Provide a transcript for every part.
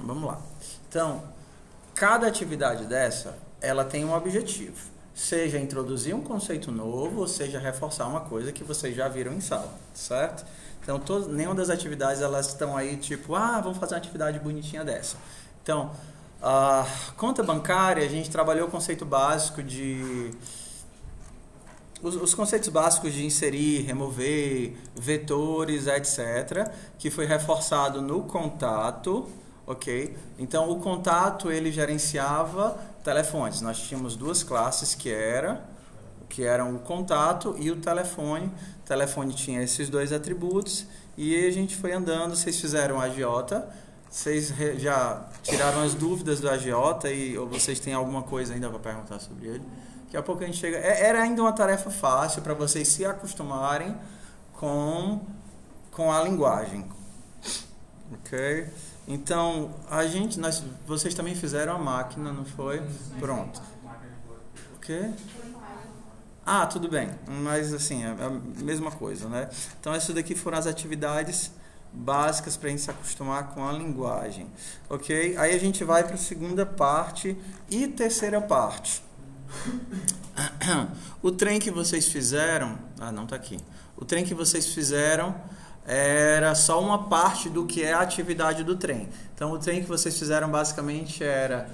Vamos lá. Então, cada atividade dessa, ela tem um objetivo. Seja introduzir um conceito novo, ou seja reforçar uma coisa que vocês já viram em sala, certo? Então, nenhuma das atividades, elas estão aí tipo, vamos fazer uma atividade bonitinha dessa. Então, a conta bancária, a gente trabalhou o conceito básico de... Os conceitos básicos de inserir, remover, vetores, etc., que foi reforçado no contato, ok? Então, o contato, ele gerenciava telefones. Nós tínhamos duas classes que eram o contato e o telefone. O telefone tinha esses dois atributos e a gente foi andando. Vocês fizeram a agiota, vocês já tiraram as dúvidas do agiota ou vocês têm alguma coisa ainda para perguntar sobre ele? Daqui a pouco a gente chega... Era ainda uma tarefa fácil para vocês se acostumarem com a linguagem. Ok? Então, vocês também fizeram a máquina, não foi? Pronto. O quê? Tudo bem. Mas, assim, é a mesma coisa, né? Então, essas daqui foram as atividades básicas para a gente se acostumar com a linguagem. Ok? Aí a gente vai para a segunda parte e terceira parte. O trem que vocês fizeram... não está aqui. O trem que vocês fizeram era só uma parte do que é a atividade do trem. Então, o trem que vocês fizeram basicamente era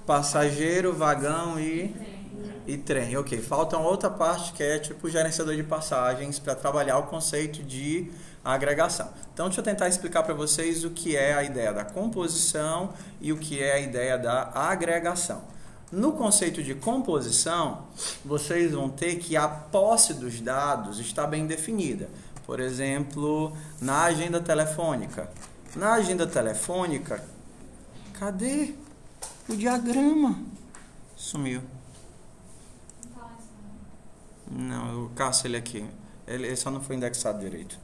passageiro, vagão e trem. Ok, falta uma outra parte que é tipo gerenciador de passagens para trabalhar o conceito de agregação. Então, deixa eu tentar explicar para vocês o que é a ideia da composição e o que é a ideia da agregação. No conceito de composição, vocês vão ter que a posse dos dados está bem definida. Por exemplo, na agenda telefônica. Na agenda telefônica, cadê o diagrama? Sumiu. Não, eu caço ele aqui. Ele só não foi indexado direito.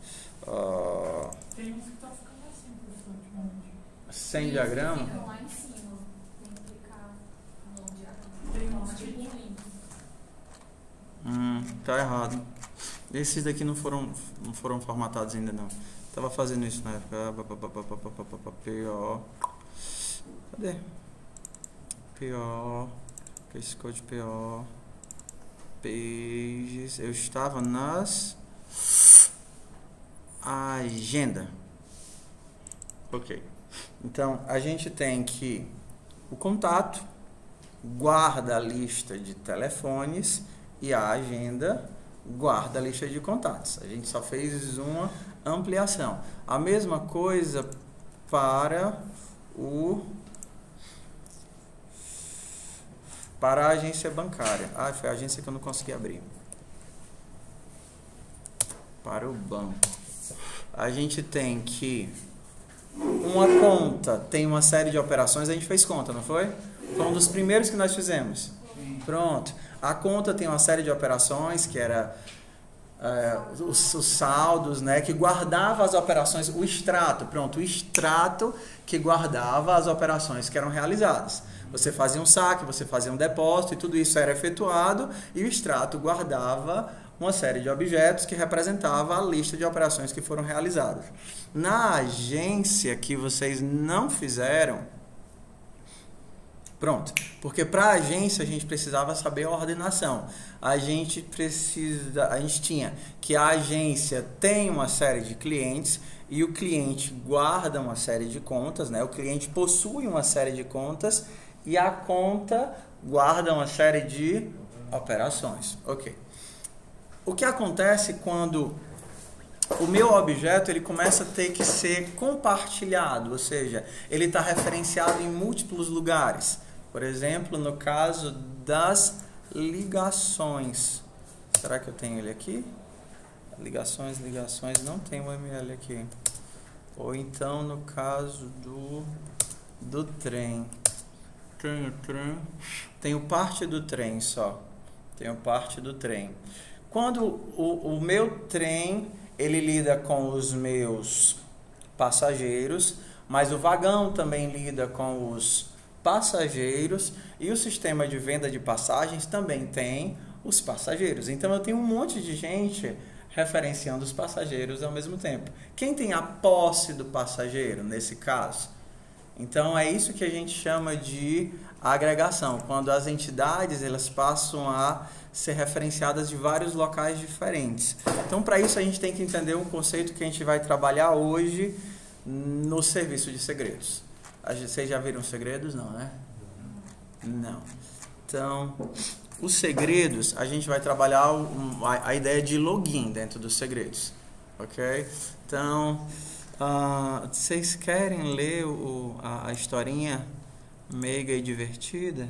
Tem uns que estão ficando assim, professor, ultimamente. Sem diagrama? Tá errado. Esses daqui não foram formatados ainda não. Tava fazendo isso na época. PO. Cadê? PO. Esse code PO. Pages. Eu estava nas agenda. Ok. Então a gente tem que o contato guarda a lista de telefones e a agenda guarda a lista de contatos. A gente só fez uma ampliação. A mesma coisa para a agência bancária. Foi a agência que eu não consegui abrir. Para o banco. A gente tem que uma conta tem uma série de operações. A gente fez conta, não foi? Foi um dos primeiros que nós fizemos. Pronto. A conta tem uma série de operações que era os saldos, né, que guardava as operações, o extrato, pronto, o extrato que guardava as operações que eram realizadas. Você fazia um saque, você fazia um depósito e tudo isso era efetuado e o extrato guardava uma série de objetos que representava a lista de operações que foram realizadas. Na agência que vocês não fizeram, pronto, porque para a agência a gente precisava saber a ordenação. A gente tinha que a agência tem uma série de clientes e o cliente guarda uma série de contas, né? O cliente possui uma série de contas e a conta guarda uma série de operações. Ok. O que acontece quando o meu objeto ele começa a ter que ser compartilhado, ou seja, ele está referenciado em múltiplos lugares. Por exemplo, no caso das ligações. Será que eu tenho ele aqui? Ligações, não tem o ML aqui. Ou então no caso do trem. Tenho parte do trem só. Tenho parte do trem. Quando o meu trem, ele lida com os meus passageiros, mas o vagão também lida com os passageiros e o sistema de venda de passagens também tem os passageiros. Então eu tenho um monte de gente referenciando os passageiros ao mesmo tempo. Quem tem a posse do passageiro, nesse caso? Então, é isso que a gente chama de agregação, quando as entidades elas passam a ser referenciadas de vários locais diferentes. Então, para isso, a gente tem que entender um conceito que a gente vai trabalhar hoje no serviço de segredos. Vocês já viram segredos? Não, né? Não. Então, os segredos, a gente vai trabalhar a ideia de login dentro dos segredos. Ok? Então, vocês querem ler a historinha meiga e divertida?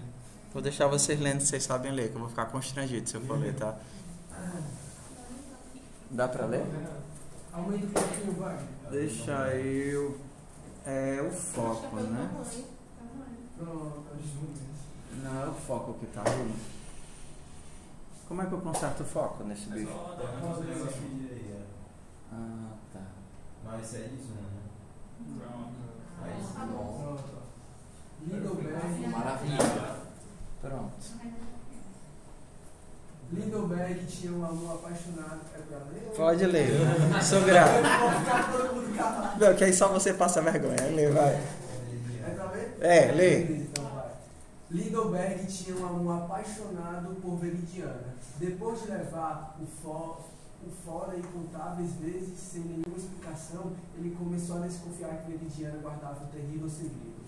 Vou deixar vocês lendo se vocês sabem ler, que eu vou ficar constrangido se eu for ler, tá? Dá pra ler? Aumenta um pouquinho, vai. Deixa eu... É o foco, né? Não, é o foco que tá ruim. Como é que eu conserto o foco nesse bicho? Ah, tá. Mas é isso, né? Pronto. Lindelberg. Maravilha. Pronto. Lindelberg tinha um amor apaixonado. É pra ler? Pode ler. Sou grato. Não, que aí só você passa vergonha. Lê, vai. É pra ler? É, lê. Então vai. Lindelberg tinha um amor apaixonado por Veridiana. Depois de levar o fora incontáveis vezes, sem nenhuma explicação, ele começou a desconfiar que Veridiana guardava um terrível segredo.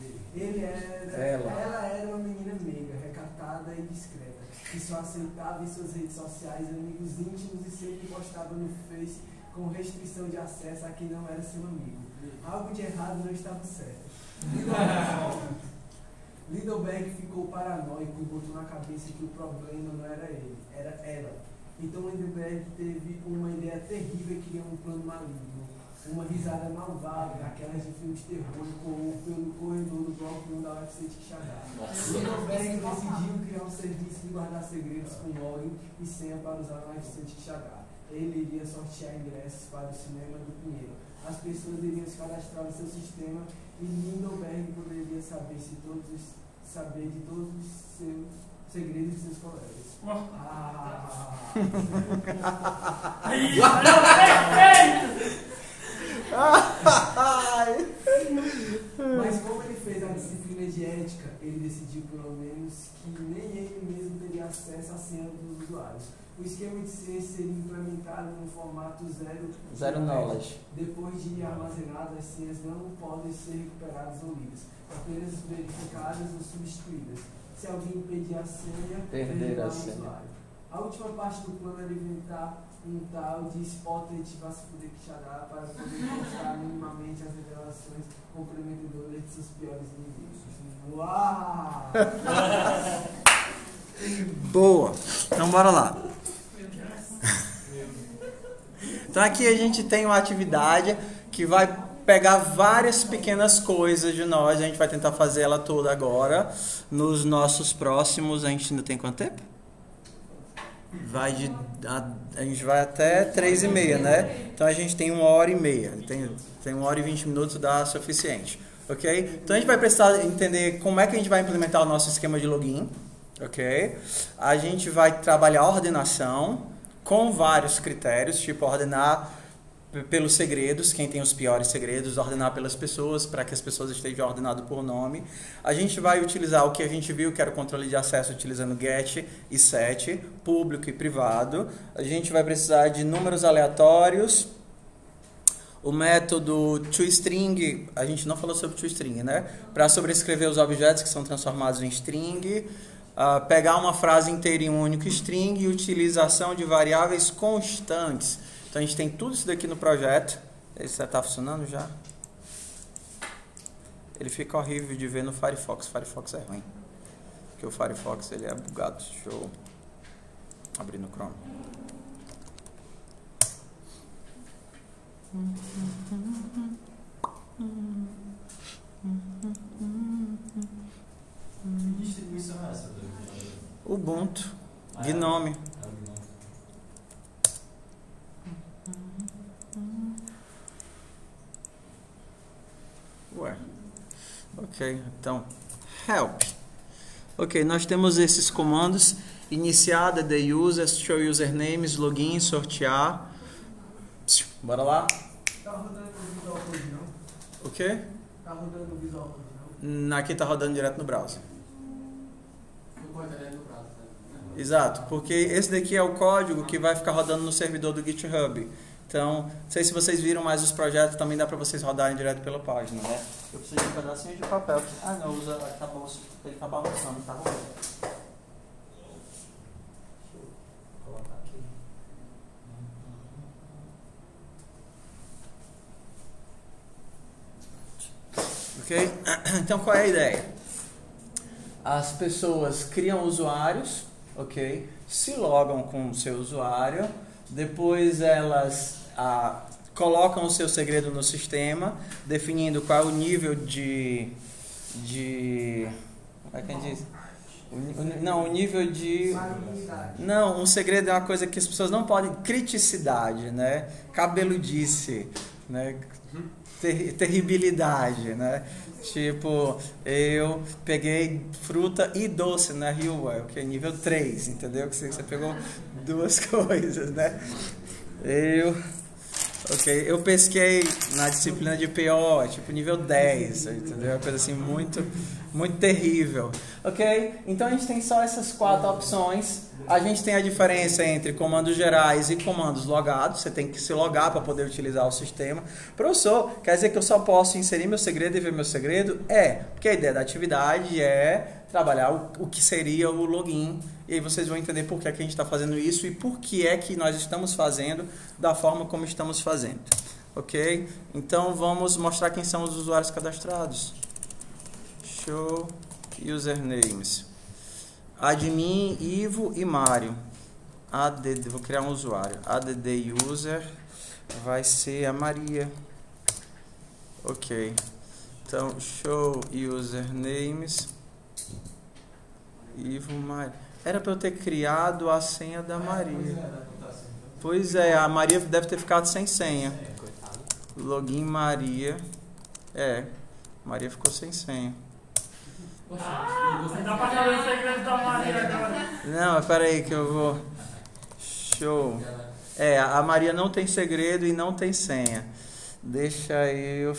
Ela era uma menina meiga, recatada e discreta, que só aceitava em suas redes sociais amigos íntimos e sempre postava no Face com restrição de acesso a quem não era seu amigo. Algo de errado não estava certo. Lindelberg ficou paranoico e botou na cabeça que o problema não era ele, era ela. Então Lindelberg teve uma ideia terrível e criou um plano maligno. Uma risada malvada, aquelas de filme de terror, pelo corredor do bloco 1 da UFC de Quixadá. Lindelberg decidiu criar um serviço de guardar segredos com login e senha para usar no UFC de Quixadá. Ele iria sortear ingressos para o cinema do Pinheiro. As pessoas iriam se cadastrar no seu sistema e Lindelberg poderia saber de todos os seus segredos de seus colegas. Mas como ele fez a disciplina de ética, ele decidiu pelo menos que nem ele mesmo teria acesso à senha dos usuários. O esquema de senha seria implementado no formato zero knowledge. Depois de armazenadas, as senhas não podem ser recuperadas ou lidas, apenas verificadas ou substituídas. Se alguém impedir a senha, perderá o usuário. A última parte do plano era inventar um tal de Spotted Vasfuder Quixadá para poder mostrar minimamente as revelações comprometedoras de seus piores inimigos. Uau! Boa! Então bora lá. Então aqui a gente tem uma atividade que vai pegar várias pequenas coisas de nós. A gente vai tentar fazer ela toda agora. Nos nossos próximos, a gente ainda tem quanto tempo? A gente vai até 3h30, né? Então a gente tem 1h30. Tem 1h20 minutos, dá suficiente. Ok? Então a gente vai precisar entender como é que a gente vai implementar o nosso esquema de login. Ok? A gente vai trabalhar a ordenação com vários critérios, tipo ordenar pelos segredos, quem tem os piores segredos, ordenar pelas pessoas, para que as pessoas estejam ordenadas por nome. A gente vai utilizar o que a gente viu, que era o controle de acesso, utilizando get e set, público e privado. A gente vai precisar de números aleatórios. O método toString, a gente não falou sobre toString, né? Para sobrescrever os objetos que são transformados em string. Pegar uma frase inteira em um único string e utilização de variáveis constantes. Então a gente tem tudo isso daqui no projeto. Esse já está funcionando já? Ele fica horrível de ver no Firefox. O Firefox é ruim. Porque o Firefox ele é bugado. Deixa eu abrir no Chrome. Que distribuição é essa? Ubuntu. Gnome. Ué. Ok, então help. Ok, nós temos esses comandos: iniciar, the users, show usernames, login, sortear, Bora lá? Tá rodando no Visual Code não? O quê? Tá rodando no Visual Code não? Aqui tá rodando direto no browser. Não pode olhar no browser. Exato, porque esse daqui é o código que vai ficar rodando no servidor do GitHub. Então, não sei se vocês viram, mas os projetos também dá para vocês rodarem direto pela página, né? Eu preciso de um pedacinho de papel. Ah, não, usa, ele tá balançando, tá rolando. Deixa eu colocar aqui. Ok? Então, qual é a ideia? As pessoas criam usuários, ok? Se logam com o seu usuário, depois elas colocam o seu segredo no sistema, definindo qual é o nível de como é que a gente diz? Não, o nível de... Não, um segredo é uma coisa que as pessoas não podem... Criticidade, né? Cabeludice, né? Terribilidade, né? Tipo, eu peguei fruta e doce na rua, que é nível 3, entendeu? Que você pegou duas coisas, né? Eu pesquei na disciplina de PO, tipo nível 10, entendeu? Uma coisa assim muito terrível. Ok? Então a gente tem só essas 4 opções. A gente tem a diferença entre comandos gerais e comandos logados. Você tem que se logar para poder utilizar o sistema. Professor, quer dizer que eu só posso inserir meu segredo e ver meu segredo? Porque a ideia da atividade é trabalhar o que seria o login. E aí vocês vão entender por que é que a gente está fazendo isso e por que é que nós estamos fazendo da forma como estamos fazendo. Ok? Então vamos mostrar quem são os usuários cadastrados. Show usernames. Admin, Ivo e Mário. Vou criar um usuário. Add user vai ser a Maria. Ok. Então, show usernames. Ivo, Mário. Era para eu ter criado a senha da Maria. Pois é, a Maria deve ter ficado sem senha. Login Maria. Maria ficou sem senha. Dá pra saber o segredo da Maria agora. Não, mas peraí que eu vou... Show. A Maria não tem segredo e não tem senha. Deixa eu...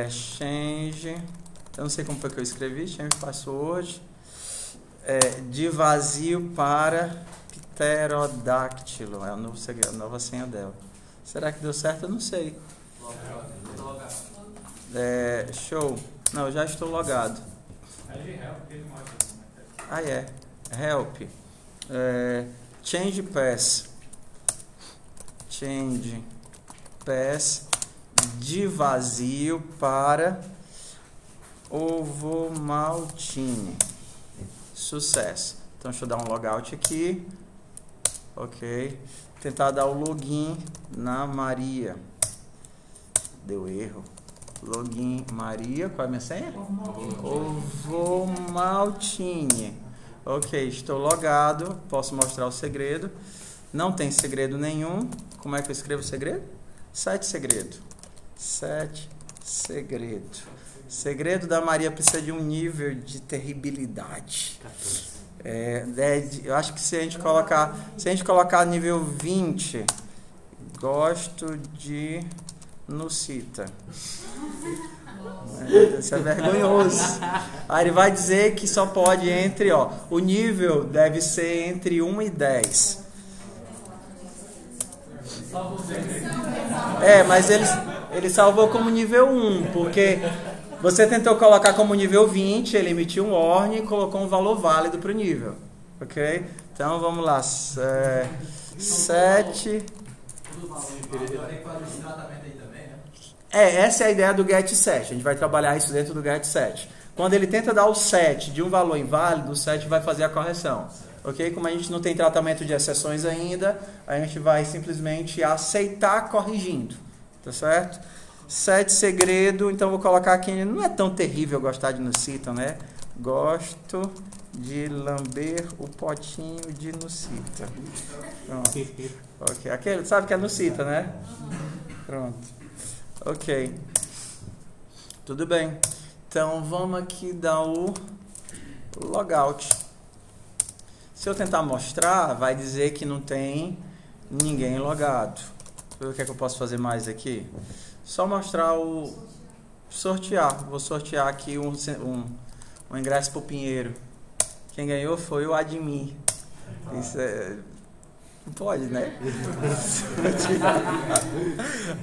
change... Eu não sei como foi que eu escrevi. Change password. De vazio para pterodáctilo. É o novo segredo, a nova senha dela. Será que deu certo? Eu não sei. Show. Não, eu já estou logado. Help. Change pass. Change pass de vazio para Ovomaltine. Sucesso. Então deixa eu dar um logout aqui. Ok. Tentar dar o login na Maria. Deu erro. Login Maria, qual é a minha senha? Ovomaltine. Ok, estou logado. Posso mostrar o segredo. Não tem segredo nenhum. Como é que eu escrevo o segredo? 7 segredo. 7 segredo. Segredo da Maria precisa de um nível de terribilidade. Eu acho que se a gente colocar nível 20, gosto de Nucita. Isso é vergonhoso. Aí ele vai dizer que só pode entre, o nível deve ser entre 1 e 10. Mas ele salvou como nível 1, porque você tentou colocar como nível 20, ele emitiu um warning e colocou um valor válido para o nível. Ok? Então vamos lá. 7. Essa é a ideia do getSet. A gente vai trabalhar isso dentro do getSet. Quando ele tenta dar o set de um valor inválido, o set vai fazer a correção. Ok? Como a gente não tem tratamento de exceções ainda, a gente vai simplesmente aceitar corrigindo. Tá certo? 7 segredo. Então vou colocar aqui. Não é tão terrível gostar de Nucita, né? Gosto de lamber o potinho de Nucita. Pronto. Ok. Aquele, sabe que é Nucita, né? Pronto. Ok. Tudo bem. Então vamos aqui dar o logout. Se eu tentar mostrar, vai dizer que não tem ninguém logado. ver o que é que eu posso fazer mais aqui. Só mostrar o... Sortear. Vou sortear aqui um ingresso pro Pinheiro. Quem ganhou foi o Admin. Isso é... Não pode, né?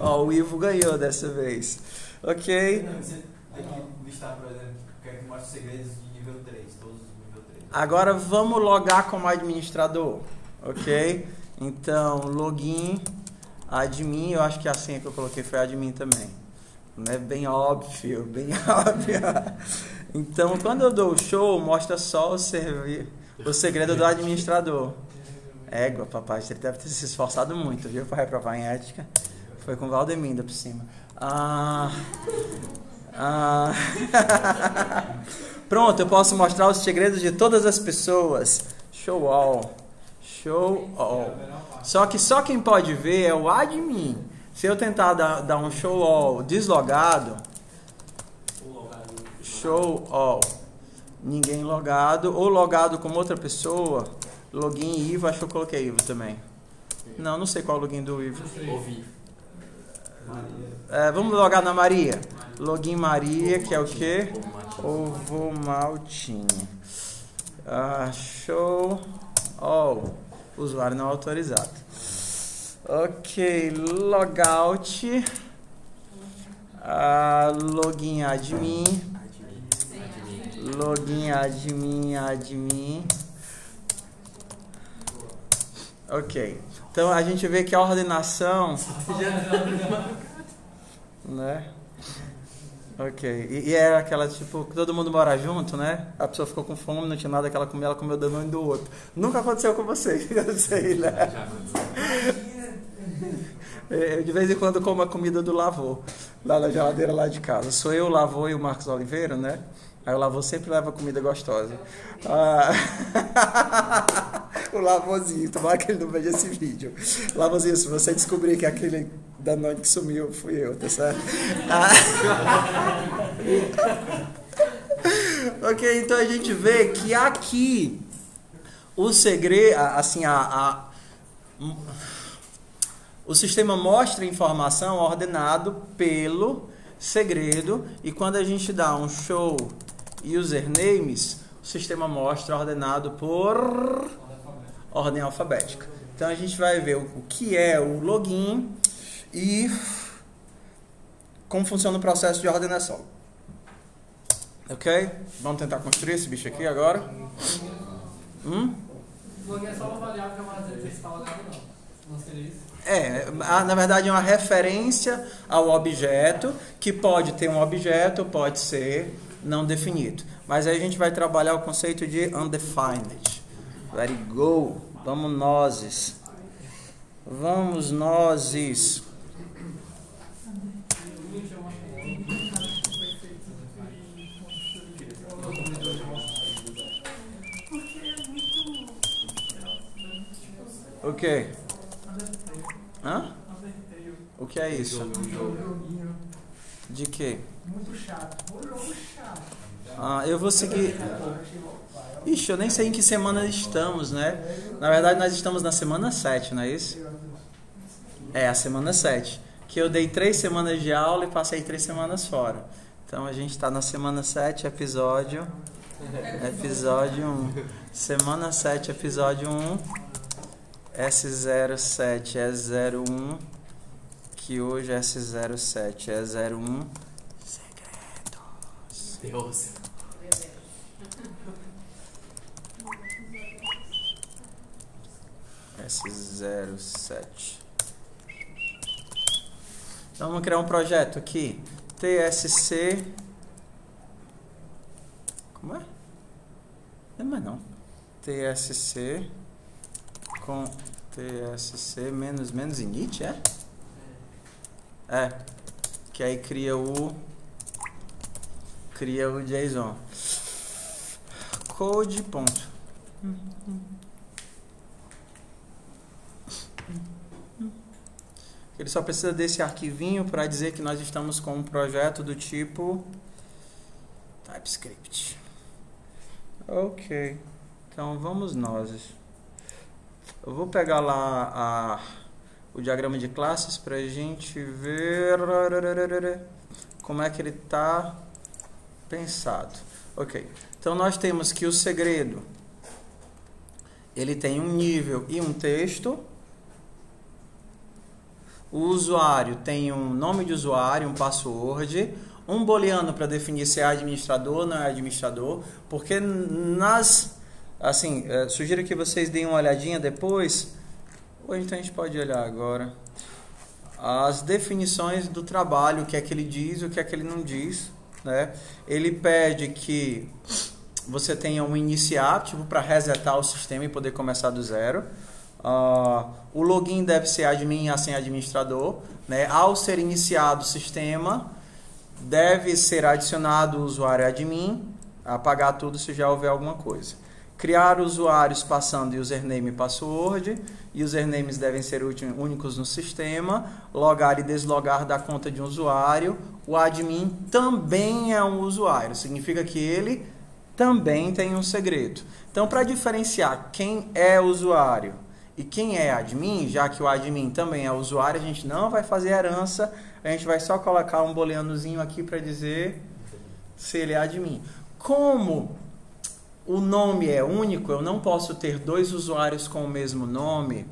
Ó, o Ivo ganhou dessa vez. Ok? Você tem que listar, por exemplo, quer que mostre segredos de nível 3, todos os nível 3. Agora vamos logar como administrador. Ok? Então, login, admin, eu acho que a senha que eu coloquei foi admin também. Não é bem óbvio, bem óbvio. Então, quando eu dou o show, mostra só o segredo do administrador. Égua, papai, você deve ter se esforçado muito, viu? Para reprovar em ética. Foi com Valdeminda por cima. Pronto, eu posso mostrar os segredos de todas as pessoas. Show all. Show all. Só que só quem pode ver é o admin. Se eu tentar dar um show all deslogado, show all, ninguém logado, ou logado como outra pessoa, login Ivo, acho que eu coloquei Ivo também. Não sei qual é o login do Ivo. Vamos logar na Maria. Login Maria, que é o quê? Ovo Maltine. Show all. Usuário não autorizado. Ok, logout. Login admin. Login admin. Ok. Então a gente vê que a ordenação, né? Ok. E era aquela tipo, todo mundo mora junto, né? A pessoa ficou com fome, não tinha nada que ela comia, ela comeu do um do outro. Nunca aconteceu com vocês, eu sei, né? Eu de vez em quando como a comida do Lavô, lá na geladeira lá de casa. Sou eu, o Lavô e o Marcos Oliveira, né? Aí o Lavô sempre leva comida gostosa. O Lavôzinho, tomara que ele não veja esse vídeo. Lavôzinho, se você descobrir que aquele Danone que sumiu fui eu, tá certo? Ok, então a gente vê que aqui o segredo, assim, o sistema mostra informação ordenado pelo segredo, e quando a gente dá um show usernames, o sistema mostra ordenado por ordem alfabética. Então a gente vai ver o que é o login e como funciona o processo de ordenação. Ok? Vamos tentar construir esse bicho aqui agora. O login é só uma variável que é uma variável que está logado, não seria isso? Na verdade é uma referência ao objeto, que pode ter um objeto, pode ser não definido. Mas aí a gente vai trabalhar o conceito de undefined. Very go. Vamos nozes. O quê? Hã? O que é isso? De quê? Muito chato. Um jogo chato. Eu vou seguir. Ixi, eu nem sei em que semana estamos, né? Na verdade, nós estamos na semana 7, não é isso? É, a semana 7. Que eu dei 3 semanas de aula e passei 3 semanas fora. Então, a gente está na semana 7, episódio 1. Semana 7, episódio 1. S07 é 01. Que hoje S07 é 01. Segredos. Deus. S07. Então vamos criar um projeto aqui. TSC. Como é? Não é mais não. TSC com TSC menos init, é? Que aí cria o JSON. Code ponto. Ele só precisa desse arquivinho para dizer que nós estamos com um projeto do tipo TypeScript. Ok. Então vamos nós. Eu vou pegar lá o diagrama de classes para a gente ver como é que ele está pensado. Ok, então nós temos que o segredo, ele tem um nível e um texto. O usuário tem um nome de usuário, um password, um booleano para definir se é administrador ou não é administrador, porque sugiro que vocês deem uma olhadinha depois, ou então a gente pode olhar agora, as definições do trabalho, o que é que ele diz e o que é que ele não diz, né? Ele pede que você tenha um iniciar, tipo para resetar o sistema e poder começar do zero. O login deve ser admin e a senha administrador, né? Ao ser iniciado o sistema, deve ser adicionado o usuário admin, apagar tudo se já houver alguma coisa. Criar usuários passando username e password. Usernames devem ser únicos no sistema. Logar e deslogar da conta de um usuário. O admin também é um usuário, significa que ele também tem um segredo. Então, para diferenciar quem é usuário e quem é admin, já que o admin também é usuário, a gente não vai fazer herança, a gente vai só colocar um booleanozinho aqui para dizer se ele é admin. Como o nome é único, eu não posso ter dois usuários com o mesmo nome,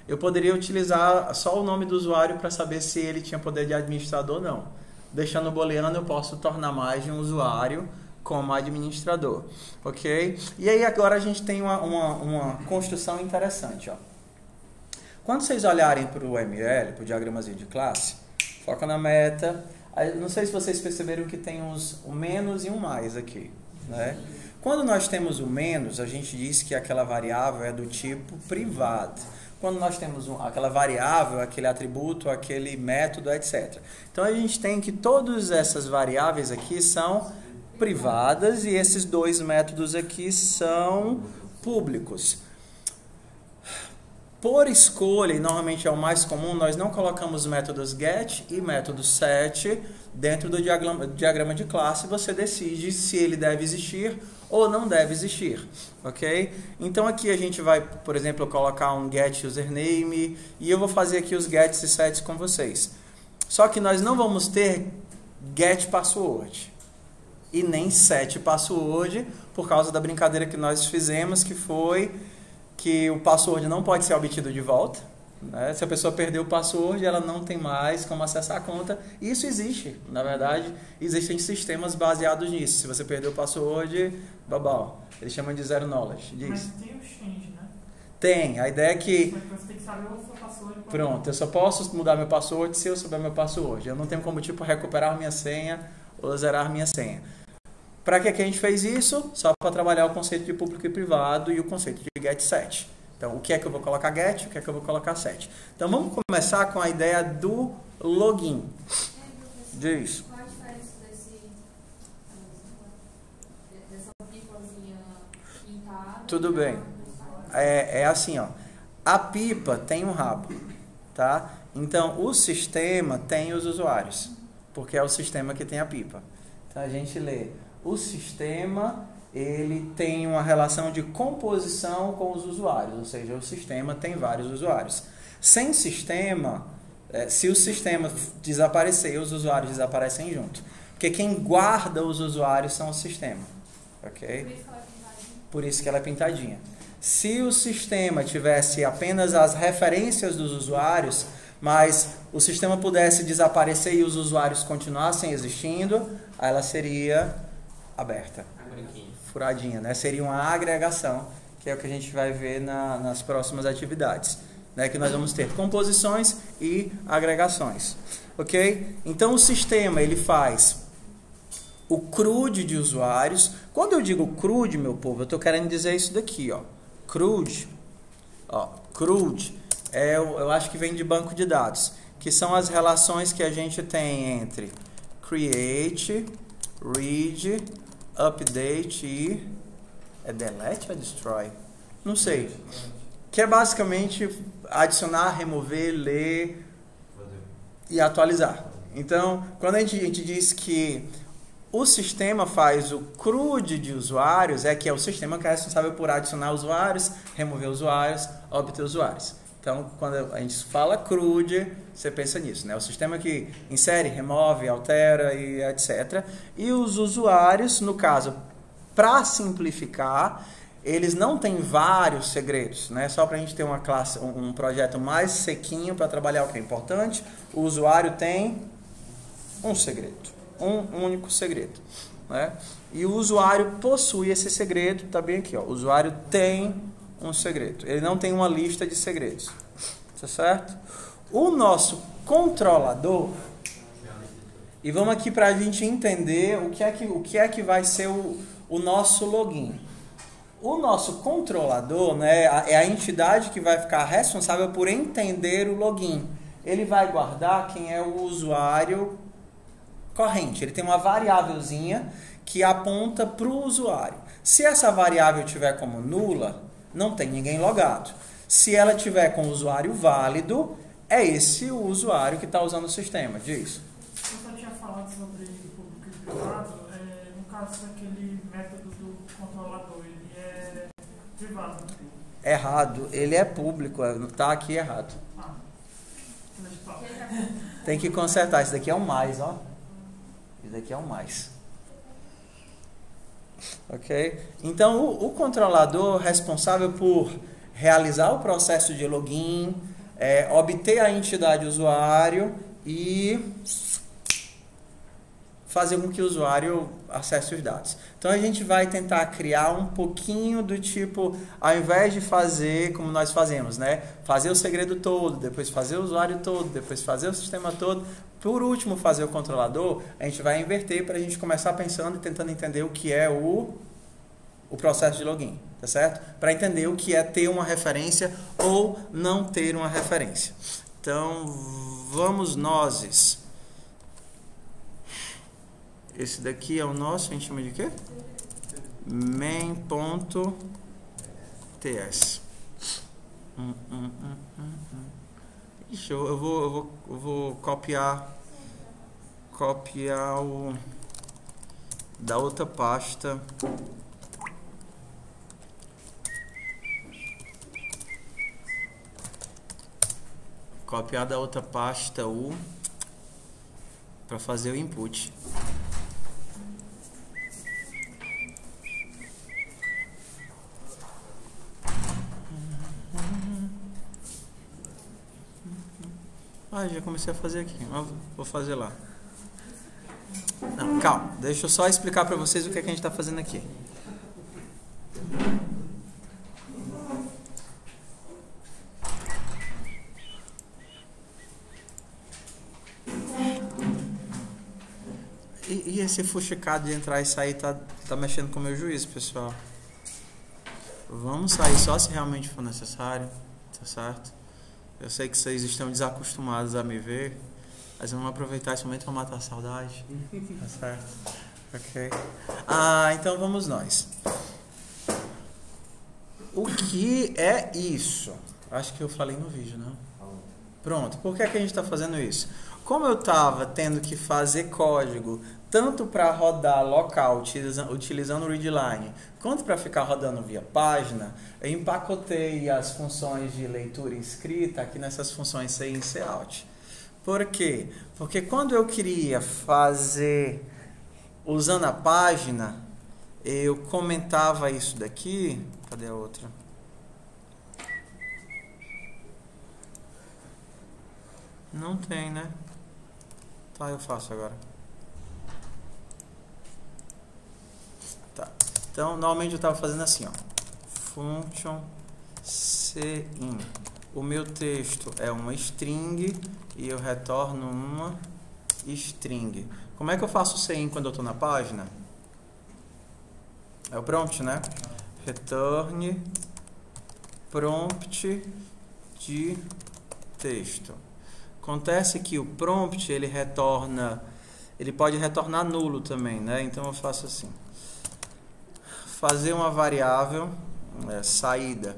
eu poderia utilizar só o nome do usuário para saber se ele tinha poder de administrador ou não. Deixando o booleano, eu posso tornar mais de um usuário como administrador, ok? E aí agora a gente tem uma construção interessante, ó. Quando vocês olharem para o ML, para o diagramazinho de classe, foca na meta. Não sei se vocês perceberam que tem um menos e um mais aqui, né? Quando nós temos o menos, a gente diz que aquela variável é do tipo privado. Quando nós temos aquela variável, aquele atributo, aquele método, etc. Então a gente tem que todas essas variáveis aqui são privadas e esses dois métodos aqui são públicos. Por escolha, e normalmente é o mais comum, nós não colocamos métodos get e método set dentro do diagrama de classe. Você decide se ele deve existir ou não deve existir, ok? Então aqui a gente vai, por exemplo, colocar um get username e eu vou fazer aqui os gets e sets com vocês. Só que nós não vamos ter get password e nem set password por causa da brincadeira que nós fizemos, que foi que o password não pode ser obtido de volta, né? Se a pessoa perdeu o password, ela não tem mais como acessar a conta. Isso existe, na verdade, existem sistemas baseados nisso. Se você perdeu o password, babau. Eles chamam de zero knowledge. Diz. Mas tem o change, né? Tem, a ideia é que... Mas você tem que saber o seu password. Pronto, eu só posso mudar meu password se eu souber meu password. Eu não tenho como, tipo, recuperar minha senha ou zerar minha senha. Para que a gente fez isso? Só para trabalhar o conceito de público e privado e o conceito de get set. Então, o que é que eu vou colocar get, o que é que eu vou colocar set. Então, vamos começar com a ideia do login. Diz. Qual a diferença dessa pipazinha pintada? Tudo bem. É assim, ó. A pipa tem um rabo, tá? Então, o sistema tem os usuários, porque é o sistema que tem a pipa. Então, a gente lê. O sistema, ele tem uma relação de composição com os usuários, ou seja, o sistema tem vários usuários. Sem sistema, se o sistema desaparecer, os usuários desaparecem junto. Porque quem guarda os usuários são o sistema, ok? Por isso que ela é pintadinha. Se o sistema tivesse apenas as referências dos usuários, mas o sistema pudesse desaparecer e os usuários continuassem existindo, aí ela seria aberta, furadinha, né? Seria uma agregação, que é o que a gente vai ver nas próximas atividades, né? Que nós vamos ter composições e agregações, ok? Então o sistema, ele faz o CRUD de usuários. Quando eu digo CRUD, meu povo, eu estou querendo dizer isso daqui, ó. CRUD, ó, CRUD eu acho que vem de banco de dados, que são as relações que a gente tem entre create, read, update e... é delete ou destroy? Não sei. Que é basicamente adicionar, remover, ler e atualizar. Então, quando a gente diz que o sistema faz o CRUD de usuários, é que é o sistema que é responsável por adicionar usuários, remover usuários, obter usuários. Então, quando a gente fala CRUD, você pensa nisso, né? O sistema que insere, remove, altera e etc. E os usuários, no caso, para simplificar, eles não têm vários segredos, né? Só para a gente ter uma classe, um projeto mais sequinho para trabalhar o que é importante, o usuário tem um segredo, um único segredo, né? E o usuário possui esse segredo, tá bem aqui, ó. O usuário tem um segredo. Ele não tem uma lista de segredos. Tá certo? O nosso controlador, e vamos aqui para a gente entender o que é que vai ser o nosso login. O nosso controlador, né, é a entidade que vai ficar responsável por entender o login. Ele vai guardar quem é o usuário corrente. Ele tem uma variávelzinha que aponta para o usuário. Se essa variável tiver como nula, não tem ninguém logado. Se ela tiver com o usuário válido, é esse o usuário que está usando o sistema. Diz. Eu só tinha falado sobre público e privado. No caso, aquele método do controlador, ele é privado, né? Errado. Ele é público. Está aqui errado. Tem que consertar. Esse daqui é o mais, ó. Esse daqui é o mais. Ok? Então, o controlador responsável por realizar o processo de login, obter a entidade usuário e fazer com que o usuário acesse os dados. Então, a gente vai tentar criar um pouquinho do tipo, ao invés de fazer como nós fazemos, né? Fazer o segredo todo, depois fazer o usuário todo, depois fazer o sistema todo, por último fazer o controlador, a gente vai inverter para a gente começar pensando e tentando entender o que é o processo de login, tá certo? Para entender o que é ter uma referência ou não ter uma referência. Então, vamos nós. Esse daqui é o nosso, a gente chama de quê? main.ts. Ixi, eu vou copiar o da outra pasta. Copiar da outra pasta para fazer o input. Já comecei a fazer aqui, mas vou fazer lá. Não, calma, deixa eu só explicar para vocês o que é que a gente está fazendo aqui. E esse fuxicado de entrar e sair tá mexendo com o meu juízo, pessoal. Vamos sair só se realmente for necessário, tá certo? Eu sei que vocês estão desacostumados a me ver, mas vamos aproveitar esse momento para matar a saudade, tá certo? Ok. Então vamos nós. O que é isso? Acho que eu falei no vídeo, não? Pronto, por que é que a gente está fazendo isso? Como eu estava tendo que fazer código tanto para rodar local, utilizando o readline, quanto para ficar rodando via página, eu empacotei as funções de leitura e escrita aqui nessas funções C in, C out. Por quê? Porque quando eu queria fazer usando a página, eu comentava isso daqui. Cadê a outra? Não tem, né? Tá, eu faço agora. Tá. Então, normalmente eu estava fazendo assim, ó. Function cin. O meu texto é uma string e eu retorno uma string. Como é que eu faço cin quando eu estou na página? É o prompt, né? Return prompt de texto. Acontece que o prompt ele pode retornar nulo também, né? Então eu faço assim: fazer uma variável saída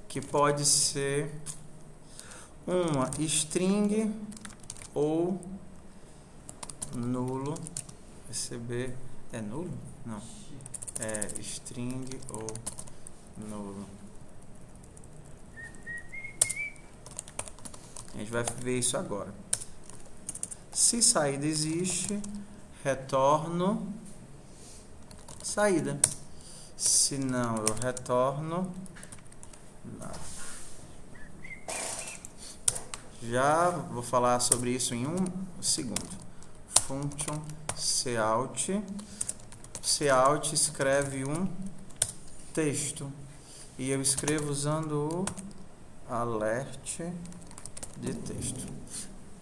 que pode ser uma string ou nulo. Receber é nulo? Não. É string ou nulo. A gente vai ver isso agora. Se saída existe, retorno saída. Se não, eu retorno nada. Já vou falar sobre isso em um segundo. Function cout. Cout escreve um texto. E eu escrevo usando o alert de texto.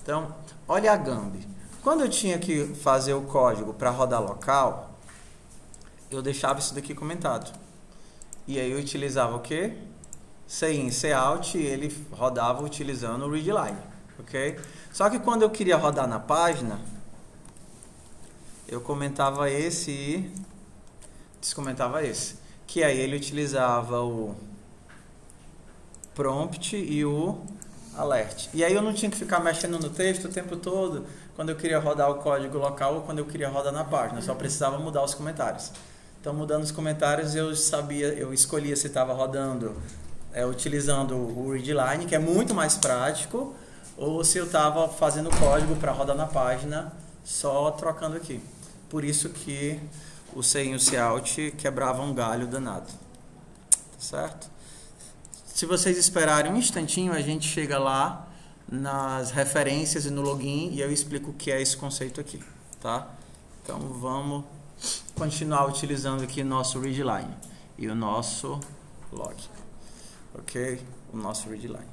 Então, olha a Gambi. Quando eu tinha que fazer o código para rodar local, eu deixava isso daqui comentado. E aí eu utilizava o quê? Cin, cout, e ele rodava utilizando o readline, ok? Só que quando eu queria rodar na página, eu comentava esse e descomentava esse. Que aí ele utilizava o prompt e o alert. E aí eu não tinha que ficar mexendo no texto o tempo todo quando eu queria rodar o código local ou quando eu queria rodar na página. Eu só precisava mudar os comentários. Então, mudando os comentários, eu escolhia se estava rodando utilizando o readline, que é muito mais prático, ou se eu estava fazendo código para rodar na página, só trocando aqui. Por isso que o Cin e o cout quebravam um galho danado. Tá certo? Se vocês esperarem um instantinho, a gente chega lá nas referências e no login e eu explico o que é esse conceito aqui, tá? Então vamos continuar utilizando aqui o nosso readline e o nosso log, ok? O nosso readline.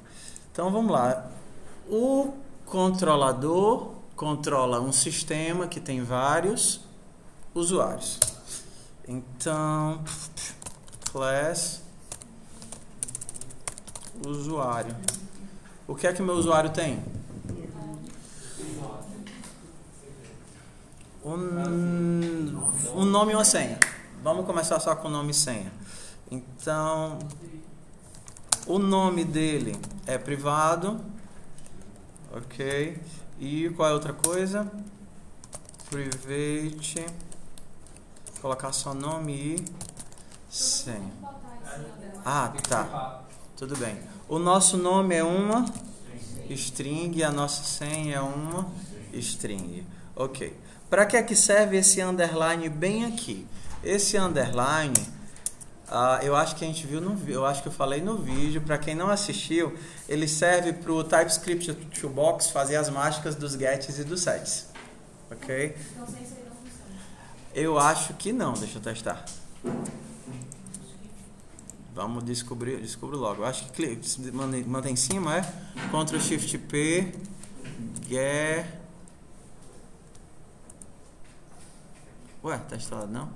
Então vamos lá. O controlador controla um sistema que tem vários usuários. Então, class usuário. O que é que o meu usuário tem? Um nome e uma senha. Vamos começar só com nome e senha. Então, o nome dele é privado. Ok. E qual é outra coisa? Private. Vou colocar só nome e senha. Ah, tá. Tudo bem. O nosso nome é uma string e a nossa senha é uma string. Ok. Para que é que serve esse underline bem aqui? Esse underline, eu acho que a gente viu eu acho que eu falei no vídeo. Para quem não assistiu, ele serve para o TypeScript Toolbox fazer as mágicas dos gets e dos sets. Ok? Então, sem isso aí não funciona. Eu acho que não. Deixa eu testar. Vamos descobrir logo. Eu acho que mantém em cima, Ctrl Shift P, get. Ué, tá instalado não?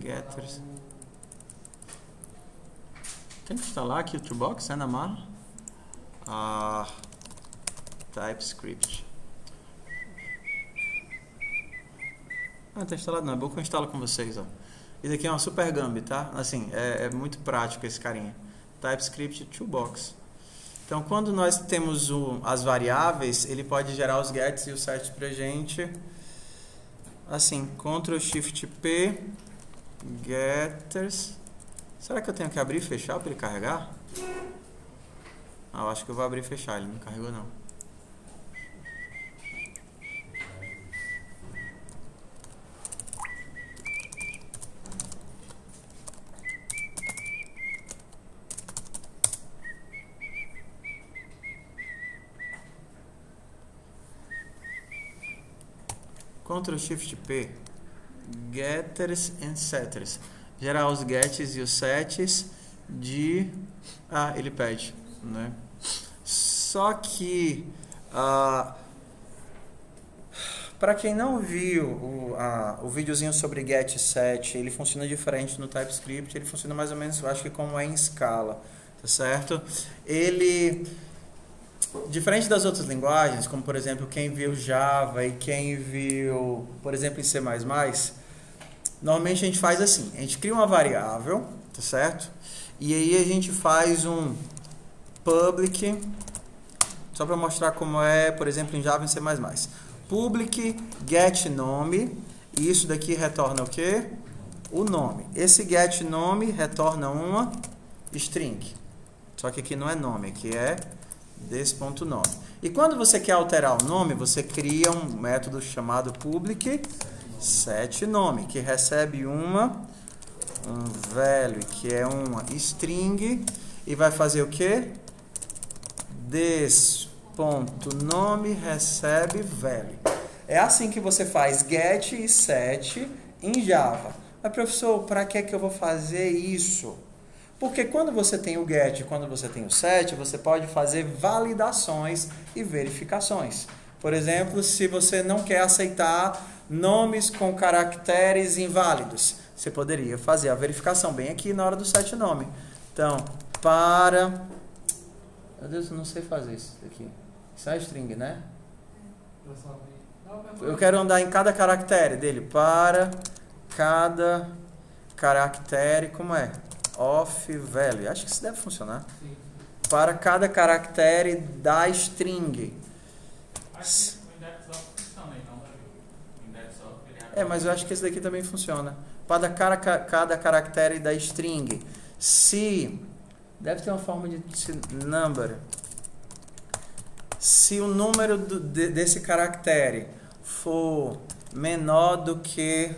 Getters. Tem que instalar aqui o Toolbox, na marra? TypeScript. Ah, tá instalado não. É bom que eu instalo com vocês, ó. Isso aqui é uma super Gambi, tá? Assim, é muito prático esse carinha. TypeScript Toolbox. Então, quando nós temos as variáveis, ele pode gerar os gets e os sets pra gente. Assim, Ctrl Shift P, getters. Será que eu tenho que abrir e fechar para ele carregar? Eu acho que eu vou abrir e fechar, ele não carregou não. Ctrl Shift P, getters and setters. Gerar os gets e os sets de... ele pede, né? Só que para quem não viu o videozinho sobre get set, ele funciona diferente no TypeScript. Ele funciona mais ou menos, eu acho que como é em Scala, tá certo? Ele... Diferente das outras linguagens, como por exemplo quem viu Java e quem viu, por exemplo, em C++, normalmente a gente faz assim, a gente cria uma variável, tá certo? E aí a gente faz um public, só para mostrar como é, por exemplo, em Java e em C++. Public get nome, e isso daqui retorna o quê? O nome. Esse get nome retorna uma string. Só que aqui não é nome, aqui é desse ponto nome. E quando você quer alterar o nome, você cria um método chamado public setNome, que recebe um value, que é uma string, e vai fazer o quê? Desse ponto nome recebe value. É assim que você faz get e set em Java. Mas, professor, para que eu vou fazer isso? Porque quando você tem o get e quando você tem o set, você pode fazer validações e verificações. Por exemplo, se você não quer aceitar nomes com caracteres inválidos, você poderia fazer a verificação bem aqui na hora do setNome. Então, para... Meu Deus, eu não sei fazer isso aqui. Isso é string, né? Eu quero andar em cada caractere dele. Para cada caractere, como é? Of value. Acho que isso deve funcionar. Sim. Para cada caractere da string. Acho que o index of funciona aí, não, Davi? O index of, É, mas eu acho que esse daqui também funciona. Para cada caractere da string. Se... Deve ter uma forma de number. Se o número desse caractere for menor do que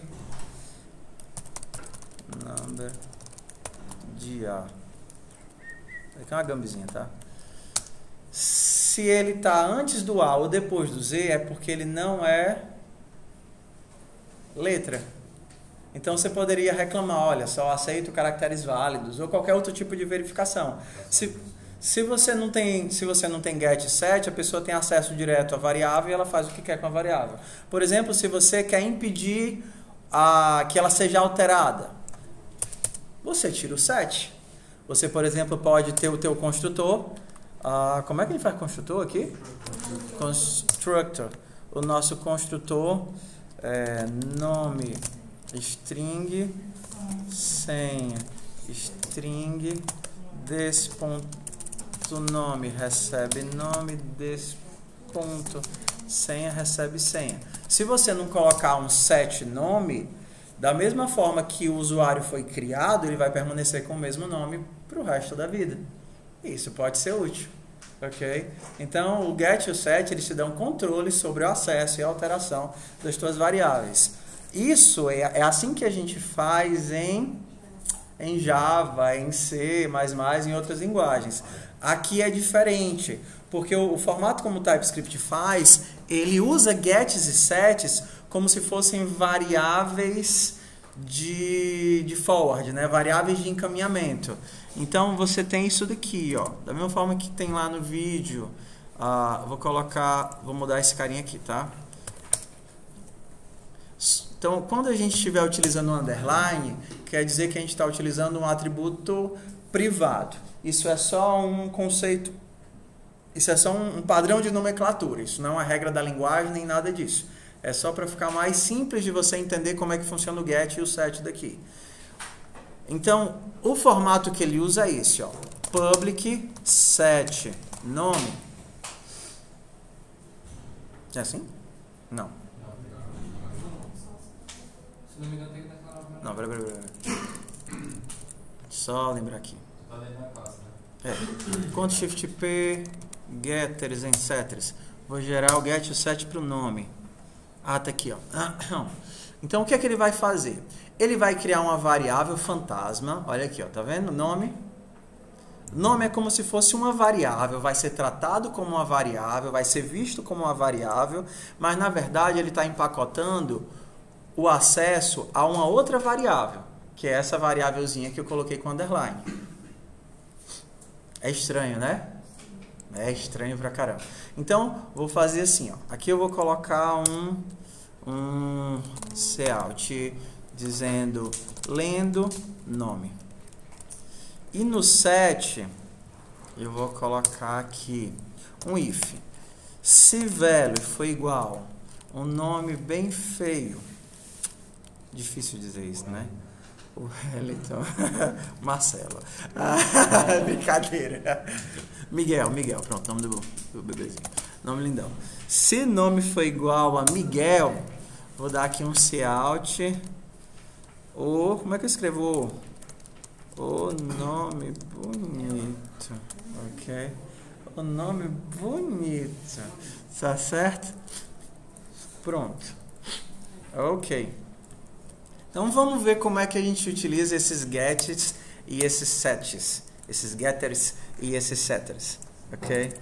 number de A. Aqui é uma gambizinha, tá? Se ele está antes do A ou depois do Z, é porque ele não é letra. Então você poderia reclamar, olha, só aceito caracteres válidos ou qualquer outro tipo de verificação. Se você não tem get e set, a pessoa tem acesso direto à variável e ela faz o que quer com a variável. Por exemplo, se você quer impedir que ela seja alterada, você tira o set. Você, por exemplo, pode ter o teu construtor. Como é que ele faz construtor aqui? Constructor. O nosso construtor é nome string senha string desse ponto nome recebe nome desse ponto senha recebe senha. Se você não colocar um set nome, da mesma forma que o usuário foi criado, ele vai permanecer com o mesmo nome para o resto da vida. Isso pode ser útil, ok? Então o get e o set eles te dão controle sobre o acesso e a alteração das tuas variáveis. Isso é assim que a gente faz em Java, em C++, em outras linguagens. Aqui é diferente, porque o formato como o TypeScript faz, ele usa gets e sets como se fossem variáveis de forward, né? Variáveis de encaminhamento. Então você tem isso daqui, ó, da mesma forma que tem lá no vídeo. Vou mudar esse carinha aqui, tá? Então, quando a gente estiver utilizando um underline, quer dizer que a gente está utilizando um atributo privado. Isso é só um conceito, isso é só um padrão de nomenclatura. Isso não é uma regra da linguagem nem nada disso. É só para ficar mais simples de você entender como é que funciona o get e o set daqui. Então, o formato que ele usa é esse, ó. Public set nome. É assim? Não. Se não me engano, tem que declarar. Não, peraí. Só lembrar aqui. Tá dentro da classe, né? Ctrl Shift P, getters and setters. Vou gerar o get e o set para o nome. Tá aqui, ó. Então, o que é que ele vai fazer? Ele vai criar uma variável fantasma. Olha aqui, ó. Tá vendo? Nome. Nome é como se fosse uma variável. Vai ser tratado como uma variável, vai ser visto como uma variável, mas na verdade ele está empacotando o acesso a uma outra variável, que é essa variávelzinha que eu coloquei com underline. É estranho, né? É estranho pra caramba. Então, vou fazer assim, ó. Aqui eu vou colocar um cout dizendo lendo nome. E no set, eu vou colocar aqui um if. Se value for igual um nome bem feio, difícil dizer isso, né? O Wellington. Marcelo. Brincadeira. Miguel, pronto, nome do bebezinho. Nome lindão. Se nome for igual a Miguel, vou dar aqui um cout. Como é que eu escrevo? O nome bonito. Ok. O nome bonito. Tá certo? Pronto. Ok. Então vamos ver como é que a gente utiliza esses gets e esses sets. Esses getters e esses setters. Ok?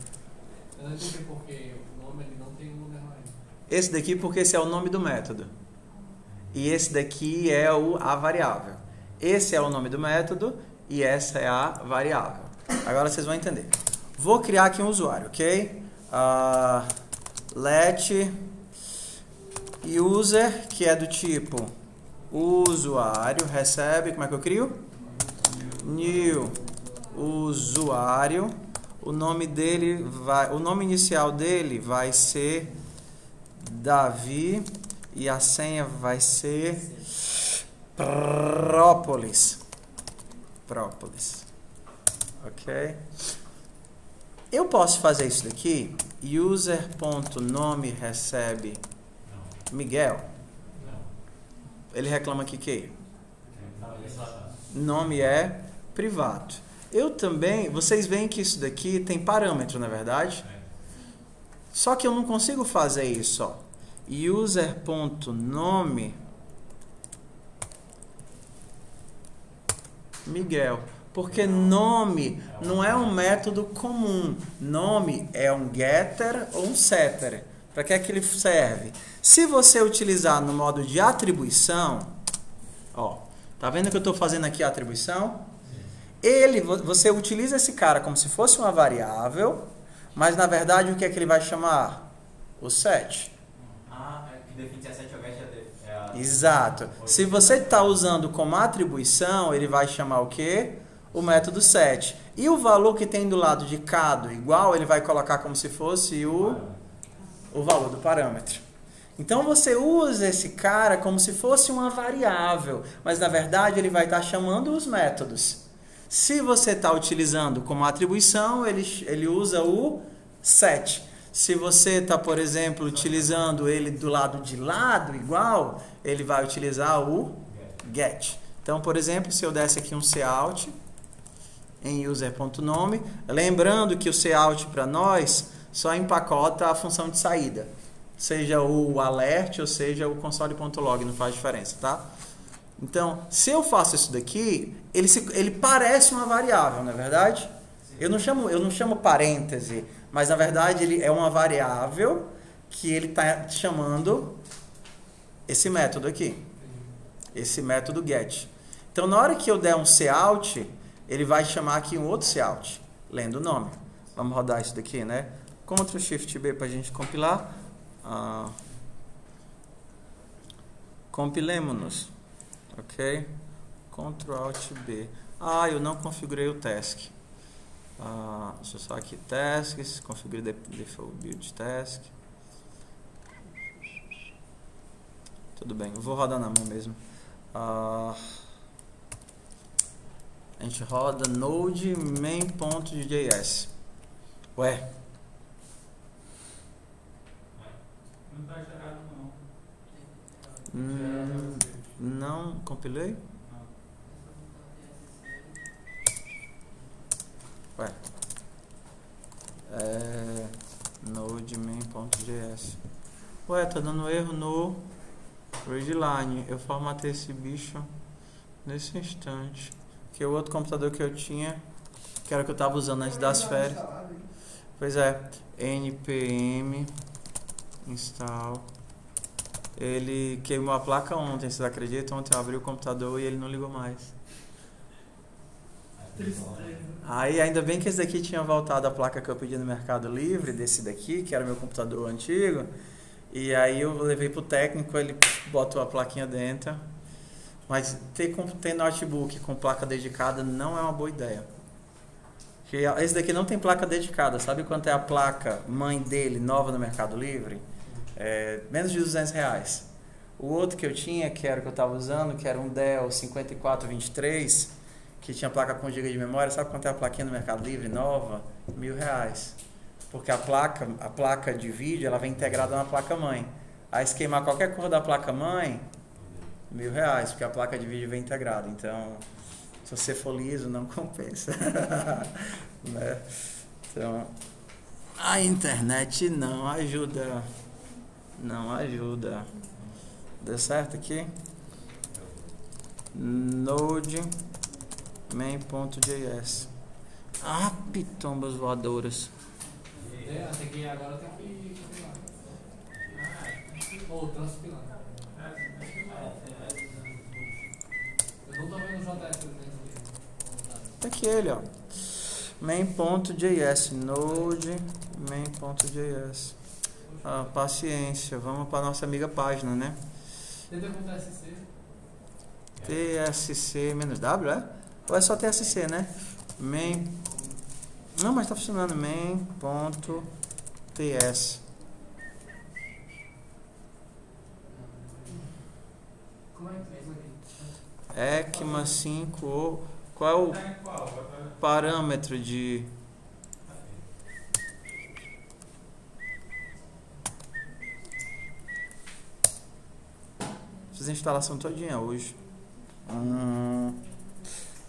Eu não entendi porque o nome ele não tem um underline. Esse daqui porque esse é o nome do método. E esse daqui é a variável. Esse é o nome do método e essa é a variável. Agora vocês vão entender. Vou criar aqui um usuário, ok? Let user, que é do tipo usuário, recebe, como é que eu crio? New usuário. O nome dele o nome inicial dele vai ser Davi e a senha vai ser Própolis. Ok? Eu posso fazer isso daqui. User.nome recebe Miguel. Ele reclama aqui que nome é privado. Eu também, vocês veem que isso daqui tem parâmetro, não é verdade? Só que eu não consigo fazer isso, ó. User.nome Miguel. Porque nome não é um método comum. Nome é um getter ou um setter. Para que é que ele serve? Se você utilizar no modo de atribuição, ó, tá vendo que eu estou fazendo aqui a atribuição? Você utiliza esse cara como se fosse uma variável, mas na verdade o que é que ele vai chamar? O set. Que define se é set ou get Exato. Se você está usando como atribuição, ele vai chamar o quê? O método set. E o valor que tem do lado de cá do igual, ele vai colocar como se fosse o valor do parâmetro. Então você usa esse cara como se fosse uma variável, mas na verdade ele vai estar chamando os métodos. Se você está utilizando como atribuição, ele usa o set. Se você está, por exemplo, utilizando ele do lado de lado igual, ele vai utilizar o get. Então, por exemplo, se eu desse aqui um cout em user.nome, lembrando que o cout para nós só empacota a função de saída, seja o alert ou seja o console.log, não faz diferença, tá? Então, se eu faço isso daqui, ele parece uma variável, não é verdade? Eu não chamo parêntese, mas na verdade ele é uma variável que ele está chamando esse método aqui, esse método get. Então, na hora que eu der um cout, ele vai chamar aqui um outro cout, lendo o nome. Vamos rodar isso daqui, né? Ctrl Shift B para a gente compilar. Compilemos-nos. Ok? Ctrl Alt B. Eu não configurei o task. Deixa eu só aqui tasks, configure default build task. Tudo bem, eu vou rodar na mão mesmo. A gente roda node main.js. Ué? Não está gerado não. Não compilei? Ué. Node main.js. Ué, tá dando erro no readline. Eu formatei esse bicho nesse instante. Que o outro computador que eu tinha, que era o que eu tava usando antes das férias. Pois é, npm install. Ele queimou a placa ontem, vocês acreditam? Ontem eu abri o computador e ele não ligou mais. Aí ainda bem que esse daqui tinha voltado a placa que eu pedi no Mercado Livre, desse daqui, que era meu computador antigo. E aí eu levei pro técnico, ele botou a plaquinha dentro. Mas ter notebook com placa dedicada não é uma boa ideia. Porque esse daqui não tem placa dedicada. Sabe quanto é a placa mãe dele nova no Mercado Livre? Menos de R$200. O outro que eu tinha, que era o que eu estava usando, que era um Dell 5423, que tinha placa com GB de memória. Sabe quanto é a plaquinha no Mercado Livre nova? R$1.000. Porque a placa de vídeo, ela vem integrada na placa mãe. Aí se queimar qualquer cor da placa mãe, R$1.000, porque a placa de vídeo vem integrada. Então, se você for liso, não compensa. Né? Então, A internet não ajuda. Não ajuda. Deu certo aqui? Node main.js. Ah, pitombas voadoras. Até que agora tem que compilar. Ou transpilar. Eu não tô vendo o JS dentro dele. Tá aqui ele, ó. Main.js. Node main.js. Ah, paciência. Vamos para nossa amiga página, né? Tenta com TSC. TSC-W, é? Ou é só TSC, né? Main. Não, mas tá funcionando. Main.ts. Como é que fez aqui? ECMA 5. Qual é o parâmetro de. Fiz a instalação todinha hoje.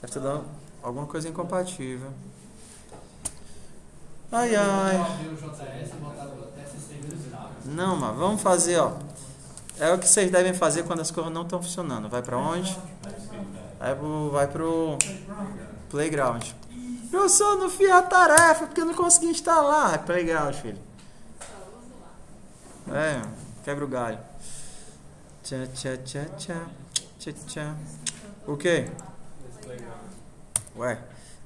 Deve estar dando alguma coisa incompatível. Ai, ai. Não, mas vamos fazer, ó. É o que vocês devem fazer quando as coisas não estão funcionando. Vai pra onde? Vai pro Playground. Eu só não fiz a tarefa porque eu não consegui instalar. É Playground, filho. É, quebra o galho. Tchá, tchá, tchá, tchá. Tchá, tchá. O quê? Ué,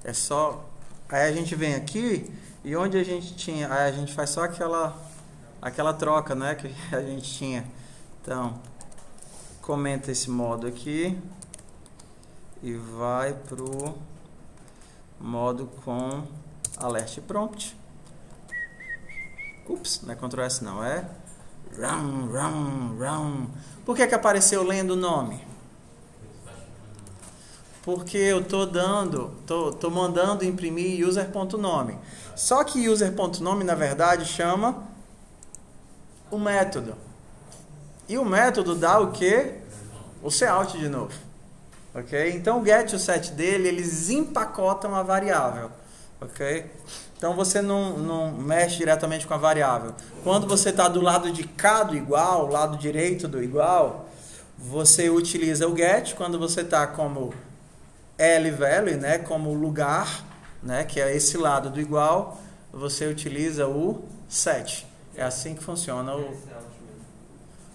é só... Aí a gente vem aqui e onde a gente tinha... Aí a gente faz só aquela troca, né, que a gente tinha. Então, comenta esse modo aqui e vai pro modo com alert prompt. Ups, não é Ctrl S não, é run. Por que apareceu lendo o nome? Porque eu tô mandando imprimir user.nome. Só que user.nome na verdade chama o método. E o método dá o quê? O cout de novo. Ok? Então o get e o set dele, eles empacotam a variável. Ok? Então você não mexe diretamente com a variável. Quando você está do lado de cá do igual, lado direito do igual, você utiliza o get. Quando você está como value, né, como lugar, né, que é esse lado do igual, você utiliza o set. É assim que funciona o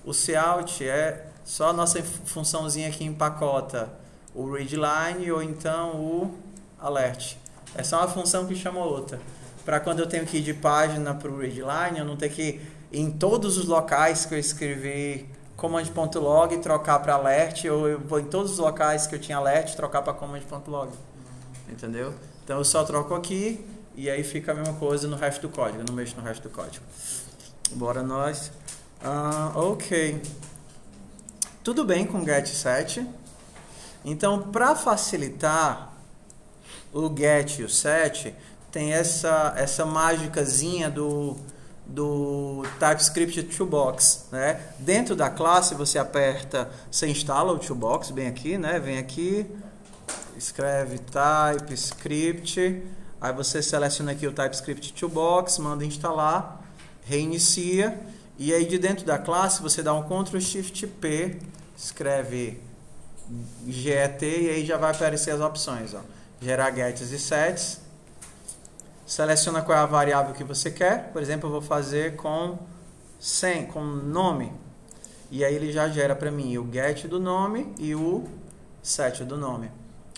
cout. É só a nossa funçãozinha que empacota o readline ou então o alert. É só uma função que chama outra. Para quando eu tenho que ir de página para o readline, eu não ter que ir em todos os locais que eu escrevi command.log trocar para alert, ou eu vou em todos os locais que eu tinha alert trocar para command.log. Entendeu? Então eu só troco aqui e aí fica a mesma coisa no resto do código. Eu não mexo no resto do código. Bora nós. Ok. Tudo bem com get e set. Então, para facilitar o get e o set, tem essa mágicazinha do TypeScript Toolbox, né? Dentro da classe você instala o Toolbox bem aqui, né? Vem aqui, escreve TypeScript, aí você seleciona aqui o TypeScript Toolbox, manda instalar, reinicia, e aí de dentro da classe você dá um Ctrl Shift P, escreve get e aí já vai aparecer as opções, ó. Gerar gets e sets. Seleciona qual é a variável que você quer. Por exemplo, eu vou fazer com nome. E aí ele já gera para mim o get do nome e o set do nome.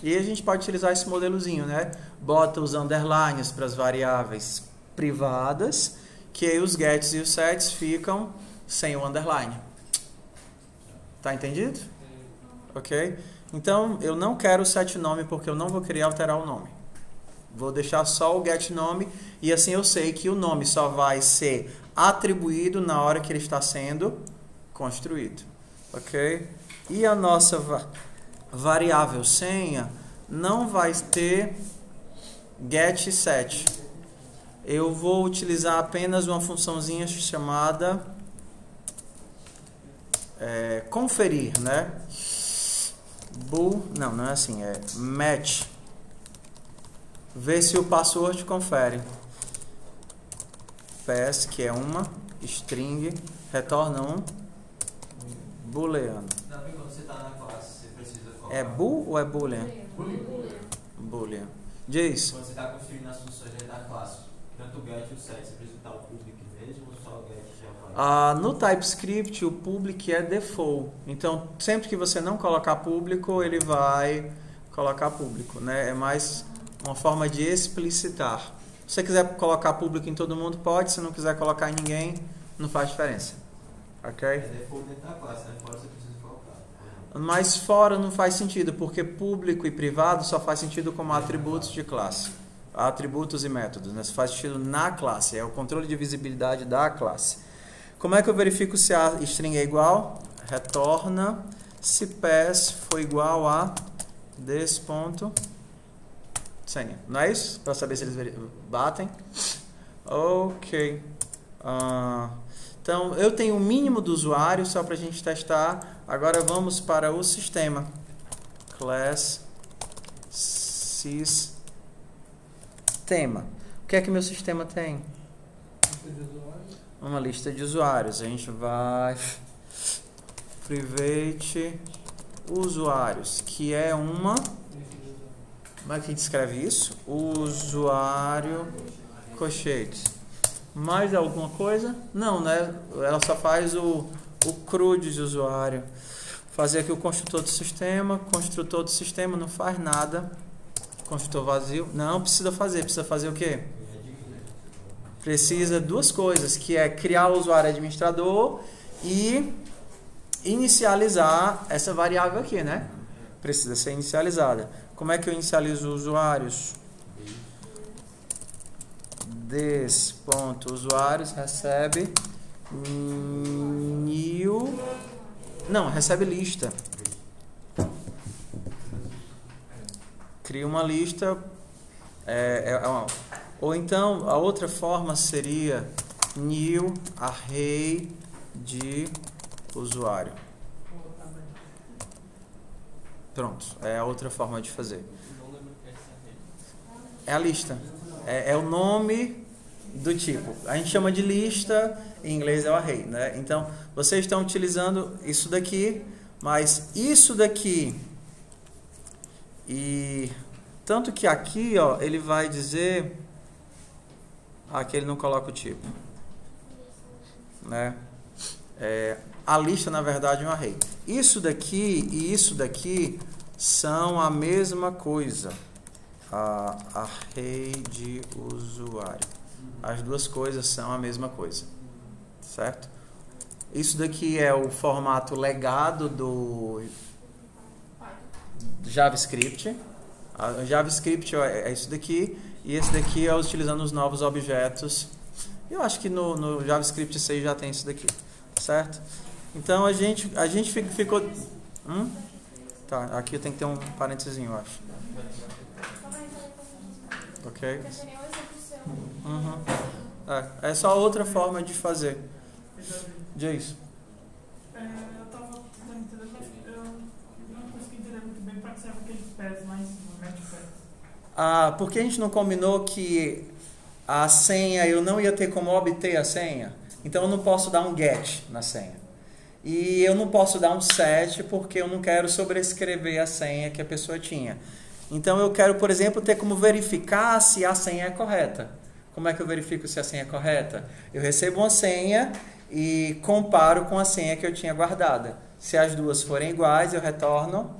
E a gente pode utilizar esse modelozinho, né? Bota os underlines para as variáveis privadas, que aí os gets e os sets ficam sem o underline. Tá entendido? Ok? Então, eu não quero o set nome porque eu não vou querer alterar o nome. Vou deixar só o get nome e assim eu sei que o nome só vai ser atribuído na hora que ele está sendo construído. Ok? E a nossa variável senha não vai ter get e set. Eu vou utilizar apenas uma funçãozinha chamada conferir, né? Não é assim, é match. Ver se o password confere. pass, que é uma string, retorna um booleano. Também quando você está na classe, você precisa colocar. É bool ou é boolean? Boolean. Diz. Quando você está construindo as funções dentro da classe, tanto o get e o set, você precisa botar o public mesmo ou só o get já vai? No TypeScript, o public é default. Então, sempre que você não colocar público, ele vai colocar público, né? É mais uma forma de explicitar. Se você quiser colocar público em todo mundo, pode. Se não quiser colocar em ninguém, não faz diferença. Ok? É default dentro da classe, né? Fora você precisa colocar. Mas fora não faz sentido, porque público e privado só faz sentido como atributos de classe. Atributos e métodos, né? Só faz sentido na classe. É o controle de visibilidade da classe. Como é que eu verifico se a string é igual? Retorna se pass for igual a this.senha. Não é isso? Para saber se eles batem. Ok. Então, eu tenho o mínimo do usuário só para a gente testar. Agora vamos para o sistema. Class systema. O que é que meu sistema tem? Uma lista de usuários. A gente vai private usuários, que é uma... Como é que a gente escreve isso? Usuário colchetes. Mais alguma coisa? Não, né? Ela só faz o CRUD de usuário. Fazer aqui o construtor do sistema. Construtor do sistema não faz nada. Construtor vazio. Não precisa fazer. Precisa fazer o quê? Precisa duas coisas, que é criar o usuário administrador e inicializar essa variável aqui, né? Precisa ser inicializada. Como é que eu inicializo os usuários? This.usuários recebe new... Não, recebe lista. Cria uma lista. Ou então, a outra forma seria new array de usuário. Pronto, é a outra forma de fazer. É a lista. É o nome do tipo. A gente chama de lista, em inglês é o array, né? Então, vocês estão utilizando isso daqui, mas isso daqui, e tanto que aqui, ó, ele vai dizer... Aqui ele não coloca o tipo, né? A lista, na verdade, é um array. Isso daqui e isso daqui são a mesma coisa. Array de usuário. As duas coisas são a mesma coisa, certo? Isso daqui é o formato legado do JavaScript. A JavaScript é isso daqui. E esse daqui é utilizando os novos objetos. Eu acho que no JavaScript 6 já tem isso daqui, certo? Então a gente ficou... Tá, aqui tem que ter um parênteses, eu acho. Ok? É só outra forma de fazer. Diz. Eu estava tentando entender, mas eu não consegui entender muito bem para que serve aquele pass lá em cima, match pass. Porque a gente não combinou que a senha, eu não ia ter como obter a senha. Então eu não posso dar um get na senha. E eu não posso dar um set porque eu não quero sobrescrever a senha que a pessoa tinha. Então eu quero, por exemplo, ter como verificar se a senha é correta. Como é que eu verifico se a senha é correta? Eu recebo uma senha e comparo com a senha que eu tinha guardada. Se as duas forem iguais, eu retorno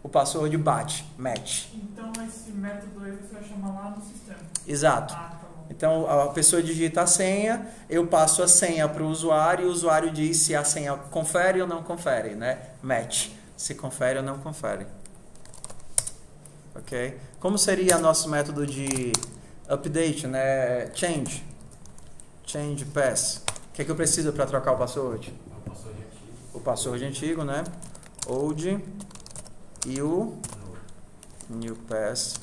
o password match. Então esse método aí você vai chamar lá no sistema. Exato. Tá bom. Então a pessoa digita a senha, eu passo a senha para o usuário e o usuário diz se a senha confere ou não confere, né? Match. Se confere ou não confere. Ok? Como seria nosso método de update, né? Change pass. O que é que eu preciso para trocar o password? O password antigo, né? Old e o new pass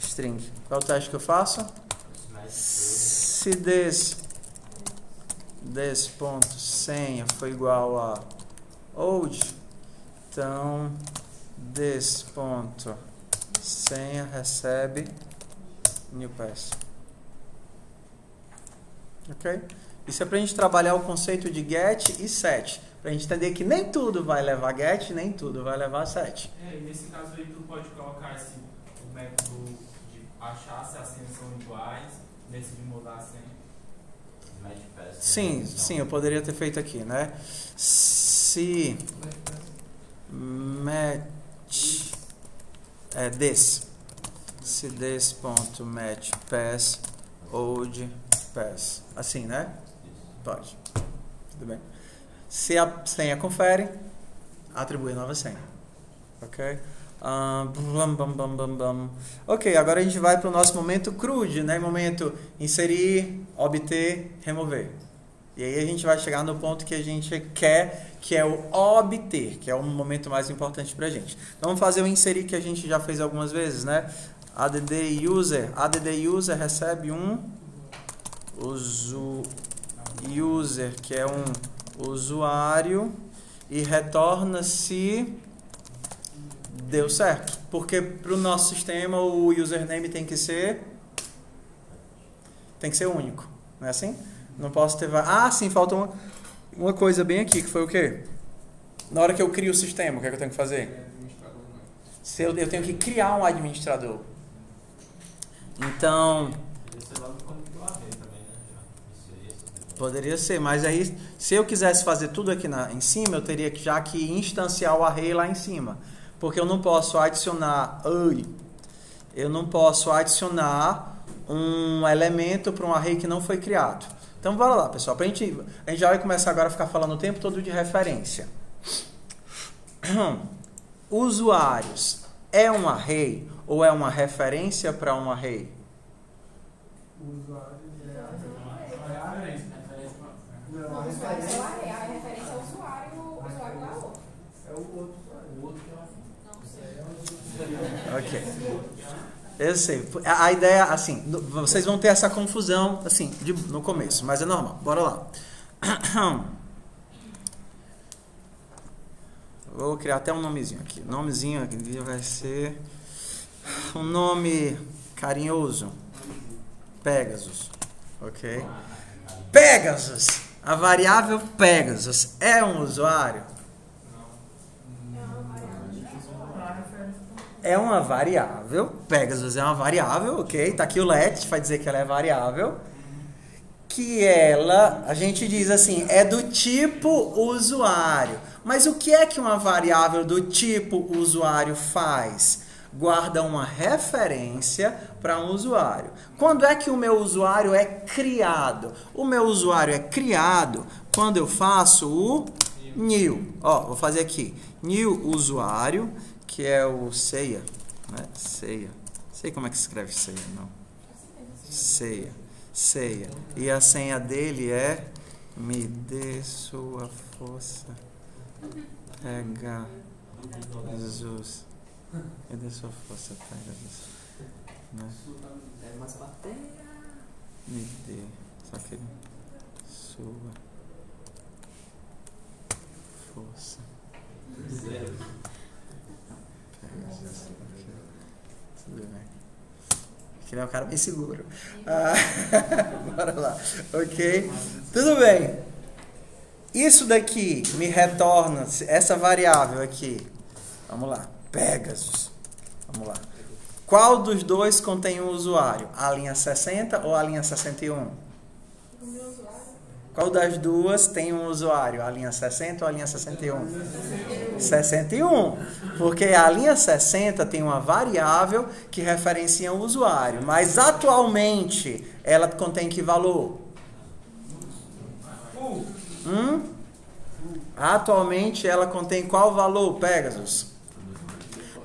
string. Qual é o teste que eu faço? Se this.senha foi igual a old, então this.senha recebe new pass. Ok? Isso é para a gente trabalhar o conceito de get e set. Para a gente entender que nem tudo vai levar get, nem tudo vai levar set. E nesse caso aí, tu pode colocar o método de achar se as senhas são iguais, nesse de mudar a senha. Sim, sim, eu poderia ter feito aqui, né? Se match this. Se this.match pass old pass. Assim, né? Pode. Tudo bem. Se a senha confere, atribui a nova senha. Ok? Ok, agora a gente vai para o nosso momento CRUD, né? Momento inserir, obter, remover. E aí a gente vai chegar no ponto que a gente quer, que é o obter, que é o momento mais importante para a gente. Então vamos fazer o inserir que a gente já fez algumas vezes, né? add user recebe um user, que é um usuário, e retorna se deu certo. Porque para o nosso sistema o username tem que ser único. Não é assim? Não posso ter... Ah, sim, falta uma coisa bem aqui, que foi o quê? Na hora que eu crio o sistema, o que é que eu tenho que fazer? Eu tenho que criar um administrador. Então... Poderia ser, mas aí, se eu quisesse fazer tudo aqui em cima, eu teria já que instanciar o array lá em cima. Porque eu não posso adicionar... Eu não posso adicionar um elemento para um array que não foi criado. Então, bora lá, pessoal. A gente já vai começar agora a ficar falando o tempo todo de referência. Usuários é um array ou é uma referência para um array? Usuário Não, o usuário é o array, a referência é o usuário lá outro. é o outro usuário. O outro que é Não sei. Ok. Eu sei. A ideia, assim, vocês vão ter essa confusão, assim, no começo, mas é normal. Bora lá. Vou criar até um nomezinho aqui. O nomezinho aqui vai ser um nome carinhoso. Pegasus. Ok? Pegasus. A variável Pegasus é um usuário? É uma variável. Pegasus é uma variável, ok? Tá aqui o let, vai dizer que ela é variável. Que ela, a gente diz assim, é do tipo usuário. Mas o que é que uma variável do tipo usuário faz? Guarda uma referência para um usuário. Quando é que o meu usuário é criado? O meu usuário é criado quando eu faço o new. Ó, vou fazer aqui. New usuário, que é o ceia, né? Ceia. Sei como é que se escreve ceia, não. Ceia. Ceia. E a senha dele é me dê sua força. Pega Jesus. Me dê sua força, pega Jesus. Né? Me dê. Só que sua força. Pega Jesus. Tudo bem. Que ele é um cara bem seguro. Bora lá. Ok? Tudo bem. Isso daqui me retorna, essa variável aqui. Vamos lá. Pegasus. Vamos lá. Qual dos dois contém um usuário? A linha 60 ou a linha 61? Qual das duas tem um usuário? A linha 60 ou a linha 61? 61. Porque a linha 60 tem uma variável que referencia um usuário. Mas atualmente ela contém que valor? Atualmente ela contém qual valor, Pegasus?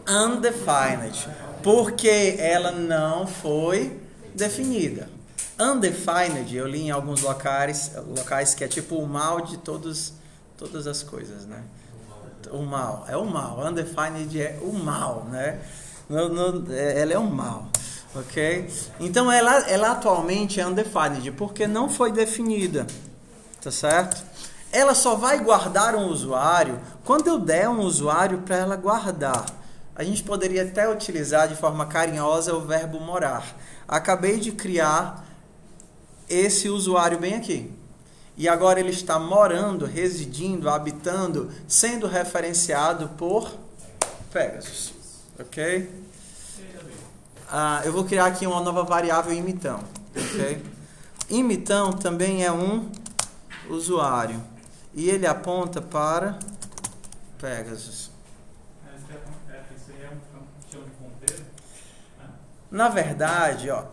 Undefined. Porque ela não foi definida. Undefined, eu li em alguns locais que é tipo o mal de todas as coisas, né? O mal, é o mal. Undefined é o mal, né? Ela é o mal, ok? Então ela atualmente é undefined porque não foi definida, tá certo? Ela só vai guardar um usuário quando eu der um usuário para ela guardar. A gente poderia até utilizar de forma carinhosa o verbo morar. Acabei de criar esse usuário bem aqui. E agora ele está morando, residindo, habitando, sendo referenciado por Pegasus. Ok? Eu vou criar aqui uma nova variável imitão. Ok? Imitão também é um usuário. E ele aponta para Pegasus. Isso aí é um chama de ponteiro? Na verdade, ó,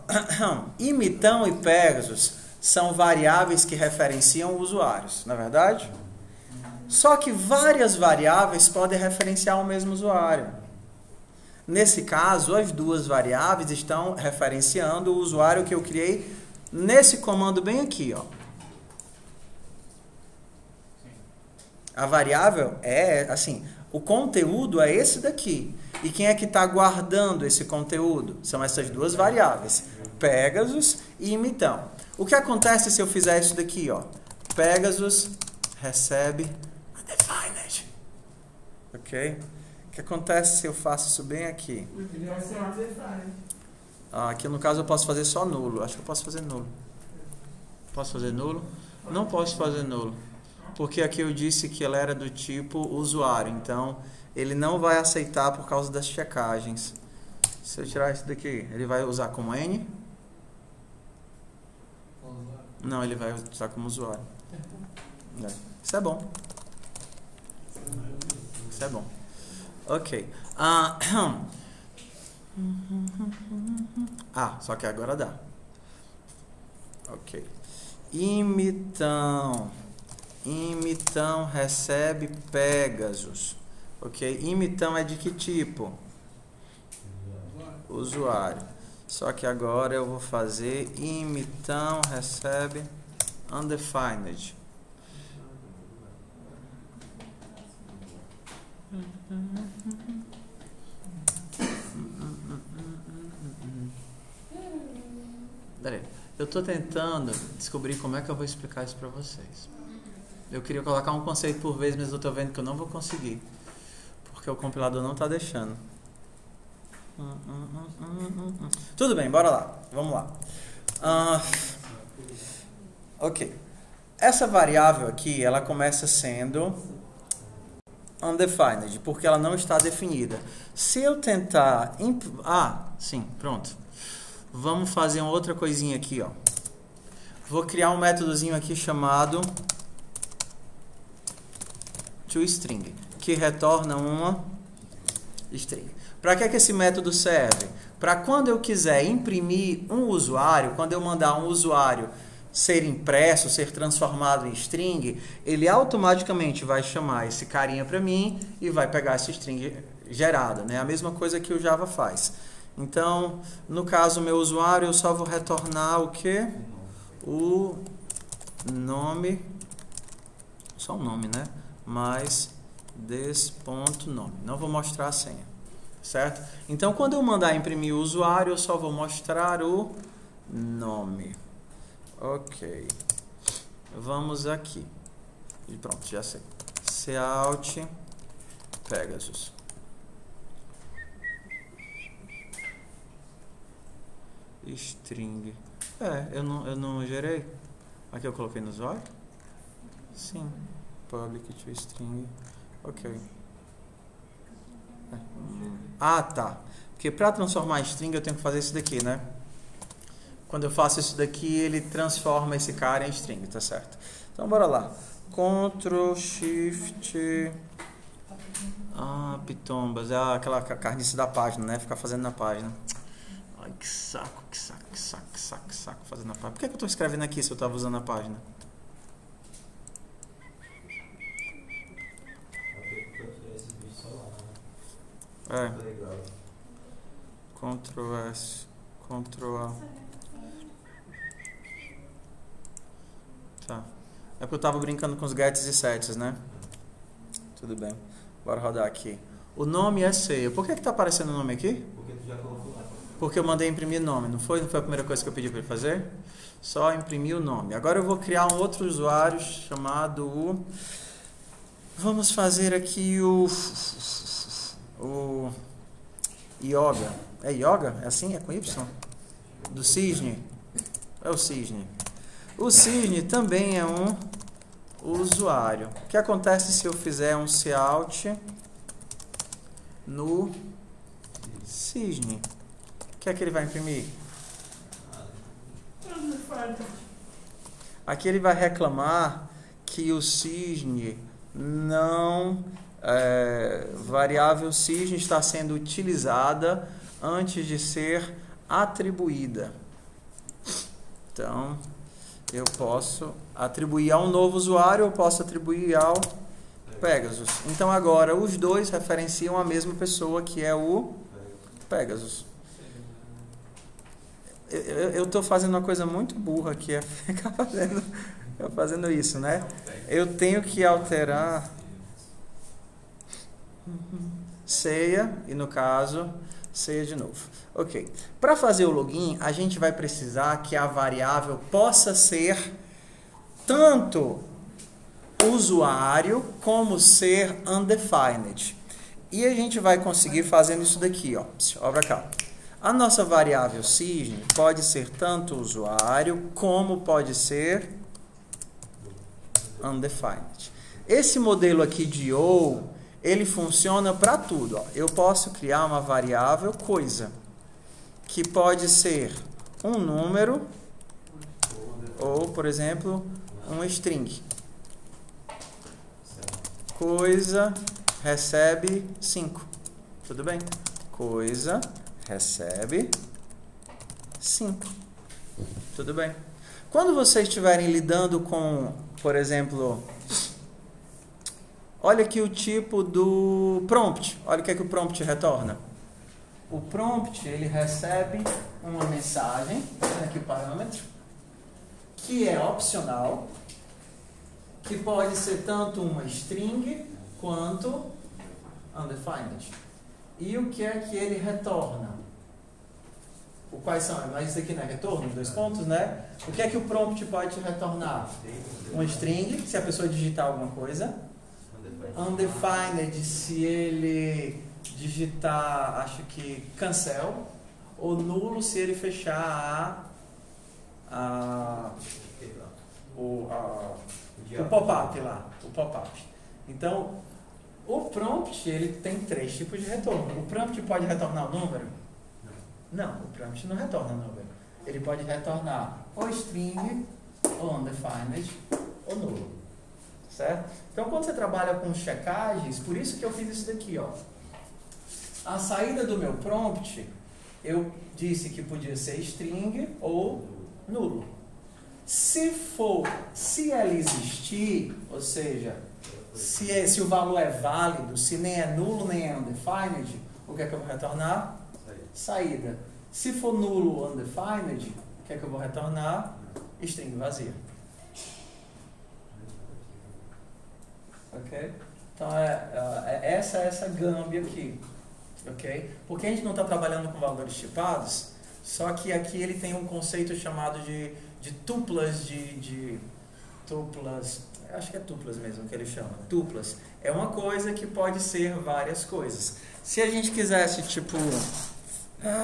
imitão e Pegasus são variáveis que referenciam usuários, na verdade? Só que várias variáveis podem referenciar o mesmo usuário. Nesse caso, as duas variáveis estão referenciando o usuário que eu criei nesse comando bem aqui, ó. A variável é, assim, o conteúdo é esse daqui. E quem é que está guardando esse conteúdo? São essas duas variáveis, Pegasus e imitão. O que acontece se eu fizer isso daqui, ó? Pegasus recebe undefined. Ok? O que acontece se eu faço isso bem aqui? Aqui no caso eu posso fazer só nulo. Acho que eu posso fazer nulo. Posso fazer nulo? Não posso fazer nulo. Porque aqui eu disse que ela era do tipo usuário. Então, ele não vai aceitar por causa das checagens. Se eu tirar isso daqui, ele vai usar como N? Não, ele vai usar como usuário. Isso é bom. Isso é bom. Ok. Só que agora dá. Ok. Imitão recebe Pegasus. Ok? Imitão é de que tipo? Usuário. Só que agora eu vou fazer imitão recebe undefined. Peraí. Eu estou tentando descobrir como é que eu vou explicar isso para vocês. Eu queria colocar um conceito por vez, mas eu estou vendo que eu não vou conseguir. Porque o compilador não está deixando. Tudo bem, bora lá. Vamos lá. Ok. Essa variável aqui, ela começa sendo undefined, porque ela não está definida. Se eu tentar... sim, pronto. Vamos fazer uma outra coisinha aqui, ó. Vou criar um métodozinho aqui chamado toString, que retorna uma string. Para que esse método serve? Para quando eu quiser imprimir um usuário, quando eu mandar um usuário ser impresso, ser transformado em string, ele automaticamente vai chamar esse carinha para mim e vai pegar essa string gerada, né? A mesma coisa que o Java faz. Então, no caso, meu usuário, eu só vou retornar o quê? O nome, só o nome, né? Mais this.nome. Não vou mostrar a senha, certo? Então, quando eu mandar imprimir o usuário, eu só vou mostrar o nome. Ok. Vamos aqui. E pronto, já sei. Cout Pegasus. String. Eu não gerei. Aqui eu coloquei no usuário? Sim. Public to string. Ok. Tá. Porque para transformar em string eu tenho que fazer isso daqui, né? Quando eu faço isso daqui, ele transforma esse cara em string, tá certo? Então bora lá. Ctrl Shift. Pitombas. Aquela carniça da página, né? Ficar fazendo na página. Ai, que saco fazendo na página. Por que eu estou escrevendo aqui se eu estava usando a página? Ctrl S, Ctrl A. Tá. É porque eu estava brincando com os gets e sets, né? Tudo bem. Bora rodar aqui. O nome é ceia. Por que está aparecendo o nome aqui? Porque tu já colocou lá. Porque eu mandei imprimir nome, não foi? Não foi a primeira coisa que eu pedi para ele fazer? Só imprimir o nome. Agora eu vou criar um outro usuário chamado... Vamos fazer aqui o Yoga. É Yoga? É assim? É com Y? Do Cisne? É o Cisne. O Cisne também é um usuário. O que acontece se eu fizer um cout no Cisne? O que é que ele vai imprimir? Aqui ele vai reclamar que o Cisne não... variável Cisne está sendo utilizada antes de ser atribuída. Então, eu posso atribuir a um novo usuário, eu posso atribuir ao Pegasus. Então, agora, os dois referenciam a mesma pessoa, que é o Pegasus. Eu estou fazendo uma coisa muito burra aqui, é ficar fazendo isso, né? Eu tenho que alterar ceia, e no caso, ceia de novo. Ok. Para fazer o login, a gente vai precisar que a variável possa ser tanto usuário como ser undefined. E a gente vai conseguir fazendo isso daqui, ó. Olha para cá. A nossa variável Cisne pode ser tanto usuário como pode ser undefined. Esse modelo aqui de ou, ele funciona para tudo. Ó. Eu posso criar uma variável coisa, que pode ser um número ou, por exemplo, um string. Coisa recebe 5. Tudo bem? Coisa recebe 5. Tudo bem? Quando vocês estiverem lidando com, por exemplo, olha aqui o tipo do prompt. Olha o que é que o prompt retorna. O prompt, ele recebe uma mensagem, aqui o parâmetro, que é opcional, que pode ser tanto uma string quanto undefined. E o que é que ele retorna? Quais são? Mas isso aqui não é retorno, os 2 pontos, né? O que é que o prompt pode retornar? Uma string, se a pessoa digitar alguma coisa. Undefined, se ele digitar, acho que cancel. Ou nulo, se ele fechar o pop-up lá. O pop-up. Então, o prompt, ele tem 3 tipos de retorno. O prompt pode retornar o número? Não, o prompt não retorna o número. Ele pode retornar ou string, ou undefined, ou nulo. Certo? Então, quando você trabalha com checagens, por isso que eu fiz isso daqui, ó. A saída do meu prompt, eu disse que podia ser string ou nulo. Se ela existir, ou seja, se o valor é válido, se nem é nulo nem é undefined, o que é que eu vou retornar? Saída. Se for nulo ou undefined, o que é que eu vou retornar? String vazia. Ok? Então, essa gâmbia aqui. Ok? Porque a gente não está trabalhando com valores tipados, só que aqui ele tem um conceito chamado de tuplas, tuplas, acho que é tuplas mesmo que ele chama, tuplas. É uma coisa que pode ser várias coisas. Se a gente quisesse, tipo,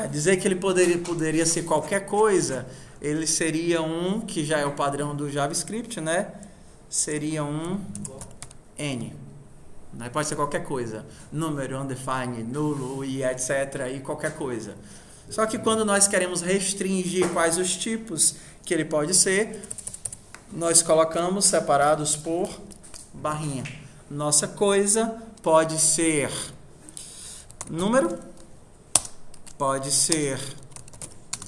dizer que ele poderia ser qualquer coisa, ele seria um, que já é o padrão do JavaScript, né? Seria um N. Pode ser qualquer coisa. Número, undefined, nulo e etc. E qualquer coisa. Só que quando nós queremos restringir quais os tipos que ele pode ser, nós colocamos separados por barrinha. Nossa coisa pode ser número, pode ser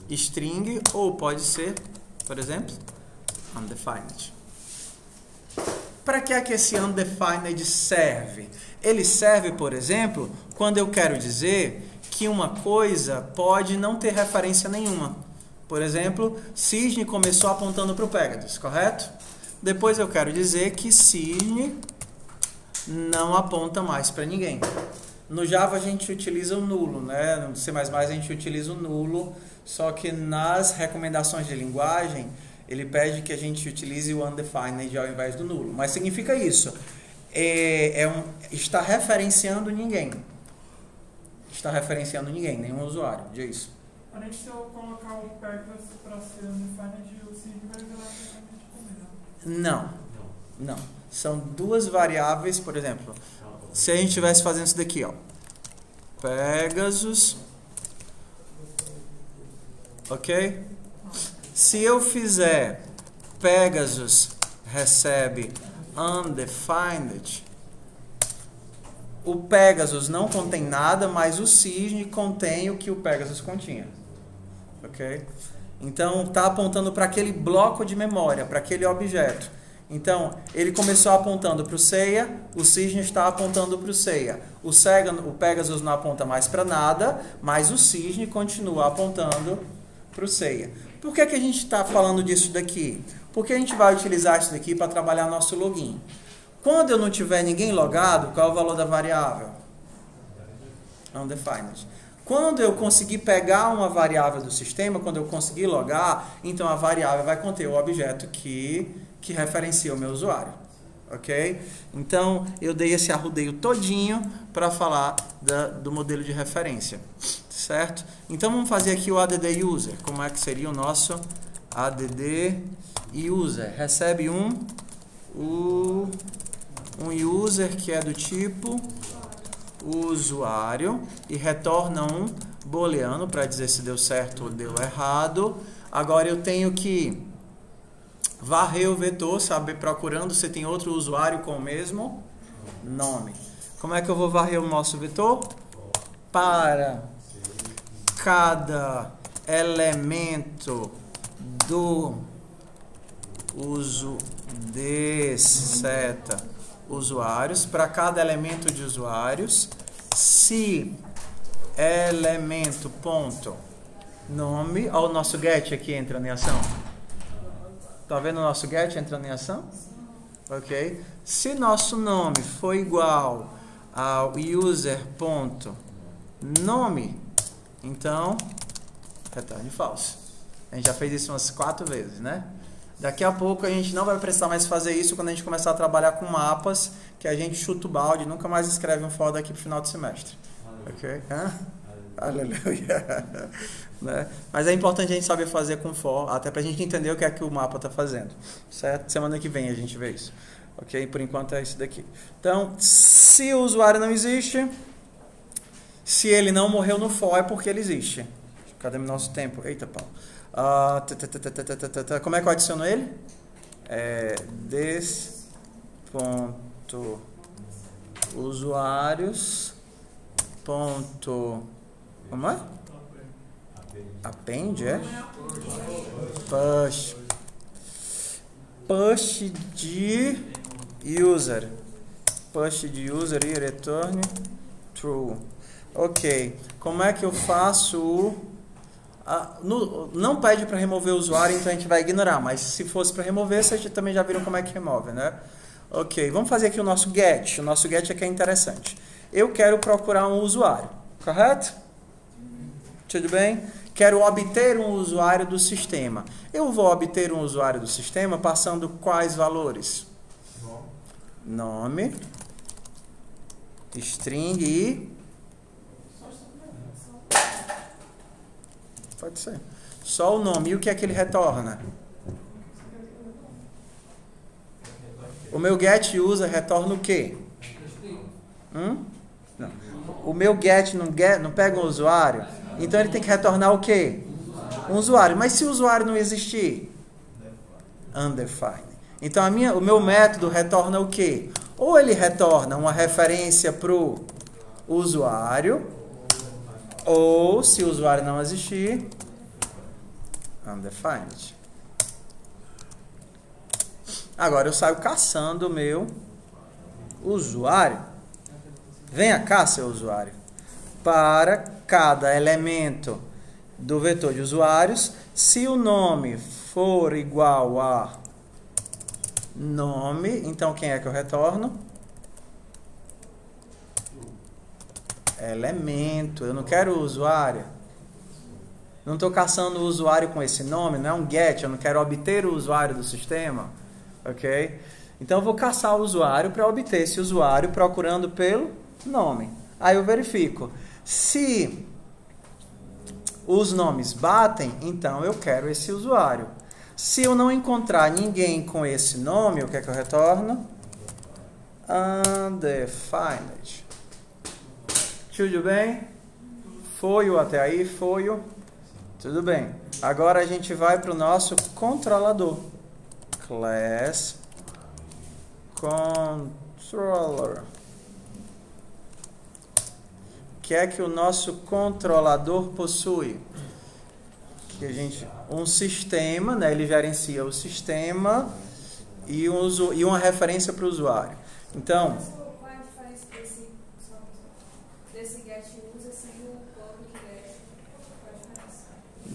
string ou pode ser, por exemplo, undefined. Para que é que esse undefined serve? Ele serve, por exemplo, quando eu quero dizer que uma coisa pode não ter referência nenhuma. Por exemplo, Cisne começou apontando para o Pegasus, correto? Depois eu quero dizer que Cisne não aponta mais para ninguém. No Java a gente utiliza o nulo, né? No C++ a gente utiliza o nulo, só que nas recomendações de linguagem ele pede que a gente utilize o undefined ao invés do nulo. Mas significa isso. Está referenciando ninguém. Está referenciando ninguém, nenhum usuário. Diz isso. Além de se eu colocar o Pegasus para ser undefined, o Cisne vai virar undefined. Não. São duas variáveis, por exemplo. Se a gente estivesse fazendo isso daqui, ó. Pegasus. Ok? Se eu fizer Pegasus recebe undefined, o Pegasus não contém nada, mas o Cisne contém o que o Pegasus continha. Ok? Então, está apontando para aquele bloco de memória, para aquele objeto. Então, ele começou apontando para o Ceia, o Cisne está apontando para o Ceia. O Pegasus não aponta mais para nada, mas o Cisne continua apontando para o Ceia. Por que a gente está falando disso daqui? Porque a gente vai utilizar isso daqui para trabalhar nosso login. Quando eu não tiver ninguém logado, qual é o valor da variável? Undefined. Quando eu conseguir pegar uma variável do sistema, quando eu conseguir logar, então a variável vai conter o objeto que referencia o meu usuário. Ok? Então, eu dei esse arrudeio todinho para falar do modelo de referência. Certo? Então, vamos fazer aqui o add user. Como é que seria o nosso add user? Recebe um user que é do tipo usuário e retorna um booleano para dizer se deu certo ou deu errado. Agora eu tenho que varrer o vetor, saber procurando se tem outro usuário com o mesmo nome. Como é que eu vou varrer o nosso vetor? Para cada elemento do uso de seta usuários, para cada elemento de usuários, se elemento ponto nome, ó, o nosso get aqui entrando em ação. Tá vendo o nosso get entrando em ação? Ok? Se nosso nome for igual ao user ponto nome, então retorne false. A gente já fez isso umas 4 vezes, né? Daqui a pouco a gente não vai precisar mais fazer isso quando a gente começar a trabalhar com mapas, que a gente chuta o balde, nunca mais escreve um for daqui para o final do semestre. Ok? Aleluia. Né? Mas é importante a gente saber fazer com for, até para a gente entender o que é que o mapa está fazendo. Certo? Semana que vem a gente vê isso. Ok? Por enquanto é isso daqui. Então, se o usuário não existe, se ele não morreu no for, é porque ele existe. Cadê o nosso tempo? Eita, pau. Como é que eu adiciono ele? Usuários ponto, como é? Append, é? Push de user e return true. Ok, como é que eu faço não pede para remover o usuário, então a gente vai ignorar, mas se fosse para remover, vocês também já viram como é que remove, né? Ok, vamos fazer aqui o nosso get. O nosso get aqui é interessante. Eu quero procurar um usuário, correto? Tudo bem? Quero obter um usuário do sistema. Eu vou obter um usuário do sistema passando quais valores? Nome, string e... Pode ser. Só o nome. E o que é que ele retorna? O meu get user retorna o quê? Não. O meu get não pega um usuário. Então ele tem que retornar o quê? Um usuário. Mas se o usuário não existir? Undefined. Então o meu método retorna o quê? Ou ele retorna uma referência para o usuário, ou, se o usuário não existir, undefined. Agora eu saio caçando o meu usuário. Venha cá, seu usuário. Para cada elemento do vetor de usuários, se o nome for igual a nome, então quem é que eu retorno? Elemento. Eu não quero o usuário. Não estou caçando o usuário com esse nome, não é um get, eu não quero obter o usuário do sistema. Ok? Então eu vou caçar o usuário para obter esse usuário procurando pelo nome. Aí eu verifico. Se os nomes batem, então eu quero esse usuário. Se eu não encontrar ninguém com esse nome, o que é que eu retorno? Undefined. Tudo bem? Foi o até aí? Foi o? Tudo bem. Agora a gente vai para o nosso controlador. Class Controller. O que é que o nosso controlador possui? Que a gente, um sistema, né? Ele gerencia o sistema e uma referência para o usuário. Então, qual é a diferença desse get user sem o public get? Qual a diferença?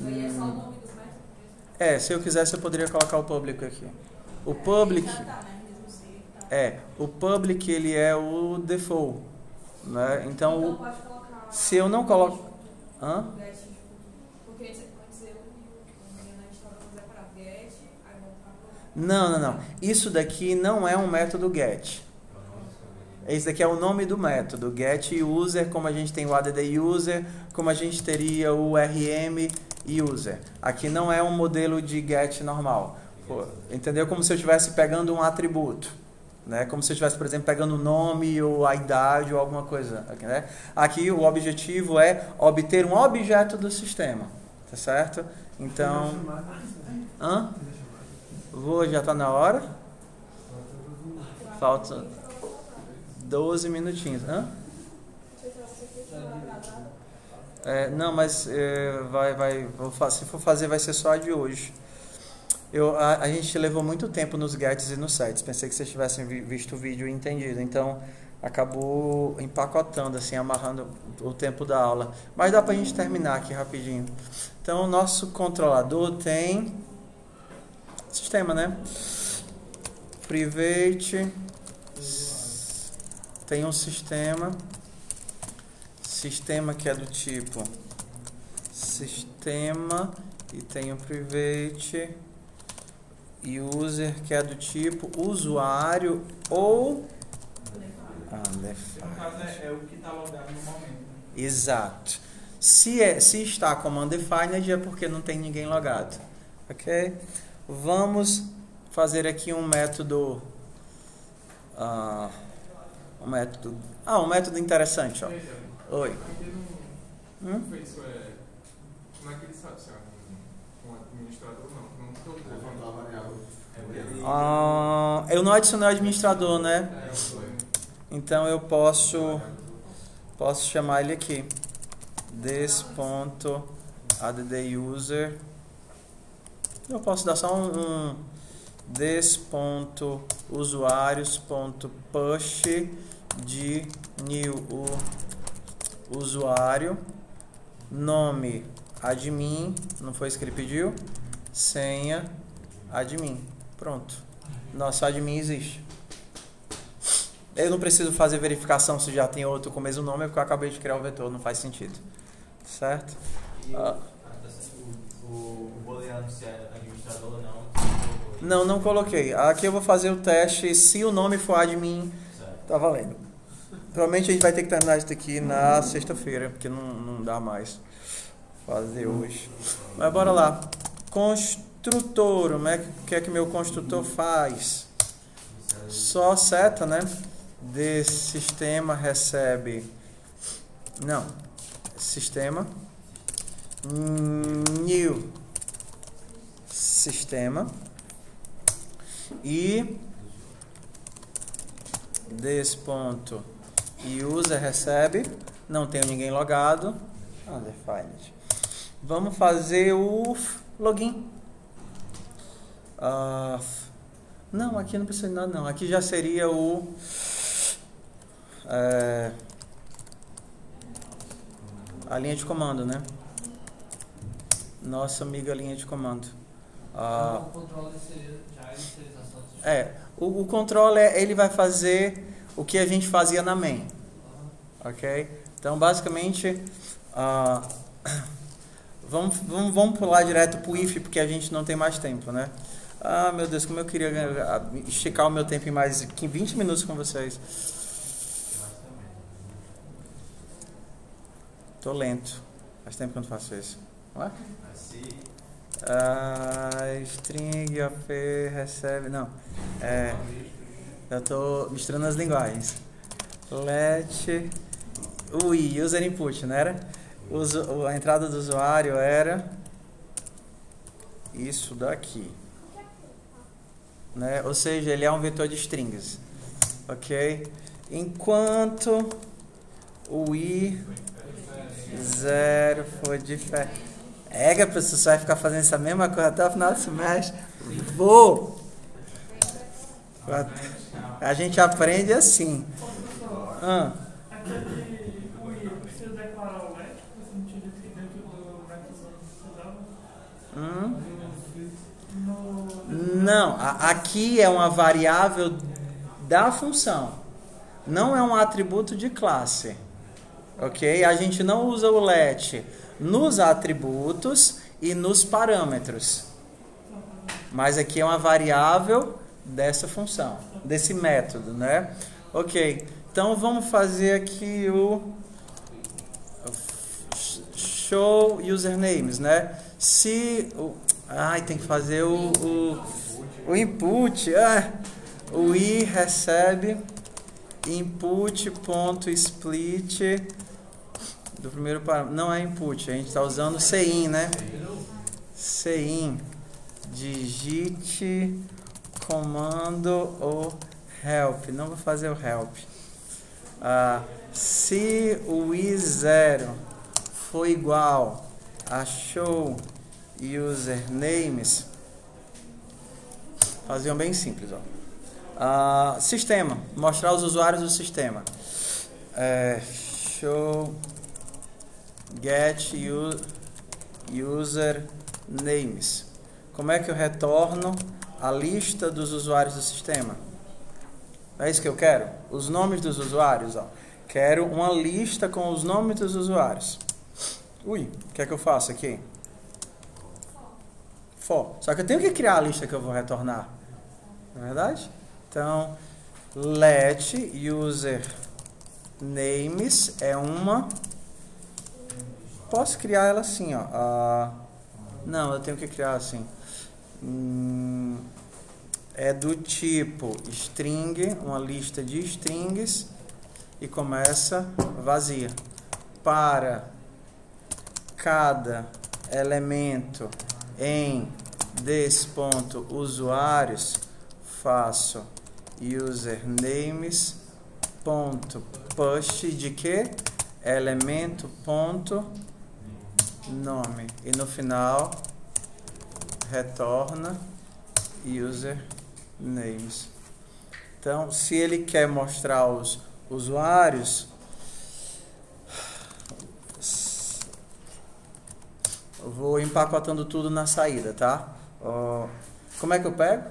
Aí é só o nome dos métodos? se eu quisesse eu poderia colocar o public aqui. O public Já tá, né? Mesmo assim, tá. o public ele é o default, né? Então, pode colocar se eu não coloco, get, porque antes eu estava separado get, aí voltar não. Isso daqui não é um método get. Esse daqui é o nome do método, get user, como a gente tem o add user, como a gente teria o rm user. Aqui não é um modelo de get normal. Entendeu? Como se eu estivesse pegando um atributo, né? Como se eu estivesse, por exemplo, pegando o nome ou a idade ou alguma coisa, né? Aqui o objetivo é obter um objeto do sistema, tá certo? Então, já está na hora? Falta 12 minutinhos. Não, mas se for fazer vai ser só a de hoje. A gente levou muito tempo nos gets e nos sets. Pensei que vocês tivessem visto o vídeo e entendido. Então, acabou empacotando, assim, amarrando o tempo da aula. Mas dá pra gente terminar aqui rapidinho. Então, o nosso controlador tem sistema, né? Private. Tem um sistema que é do tipo sistema e tem um private user que é do tipo usuário ou No caso é o que está logado no momento. Né? Exato. Se está como undefined é porque não tem ninguém logado. Ok? Vamos fazer aqui um método um método interessante, ó. Oi. Não fez, como é que ele sabe se é um administrador ou não? Não estou eu não adicionei o administrador, né? Então eu posso chamar ele aqui. This.addUser. Eu posso dar só um this.usuários.push de new usuário, nome admin, não foi isso que ele pediu, senha admin, pronto, nosso admin existe. Eu não preciso fazer verificação se já tem outro com o mesmo nome, porque eu acabei de criar o vetor, não faz sentido, certo? O booleano se é administrador ou não? Não coloquei. Aqui eu vou fazer o teste, se o nome for admin, tá valendo. Provavelmente a gente vai ter que terminar isso aqui na sexta-feira, porque não dá mais fazer hoje. Mas bora lá. Construtor, o que é que meu construtor faz? Só seta, né? Desse sistema recebe... Não. Sistema. New. Sistema. E... This.user recebe, não tenho ninguém logado, undefined. Vamos fazer o login. Não, aqui não precisa de nada não, aqui já seria a linha de comando, né? Nossa amiga linha de comando. O controle seria já a inicialização. O controller ele vai fazer o que a gente fazia na main, ok? Então basicamente vamos pular direto para o if porque a gente não tem mais tempo, né? Meu Deus, como eu queria esticar o meu tempo em mais 20 minutos com vocês. Tô lento, faz tempo que eu não faço isso, não é? String of recebe, não, eu tô misturando as linguagens. Let user input, não era? A entrada do usuário era isso daqui, né? Ou seja, ele é um vetor de strings, ok? Enquanto o i0 for diferente. Professor, você vai ficar fazendo essa mesma coisa até o final do semestre? Vou! A gente aprende assim. Aquele o i, precisa declarar o let, você não tinha dito que dentro do método você dava? Não, aqui é uma variável da função. Não é um atributo de classe. Ok? A gente não usa o let nos atributos e nos parâmetros. Mas aqui é uma variável dessa função, desse método, né? Ok. Então vamos fazer aqui o show usernames, né? Se tem que fazer o input. O i recebe input.split do primeiro parâmetro. Não é input, a gente está usando cin, né? Cin, digite comando ou help. Não vou fazer o help. Se o i0 for igual a show usernames, faziam bem simples, ó. Sistema, mostrar os usuários do sistema. Show get user names. Como é que eu retorno a lista dos usuários do sistema? É isso que eu quero? Os nomes dos usuários, ó. Quero uma lista com os nomes dos usuários. O que é que eu faço aqui? For. Só que eu tenho que criar a lista que eu vou retornar. Não é verdade? Então, let user names é uma. Posso criar ela assim, ó. Não, eu tenho que criar assim. É do tipo string, uma lista de strings, e começa vazia. Para cada elemento em des.usuários, faço usernames ponto push de que? Elemento ponto nome, e no final retorna usernames. Então, se ele quer mostrar os usuários, eu vou empacotando tudo na saída, tá? Como é que eu pego?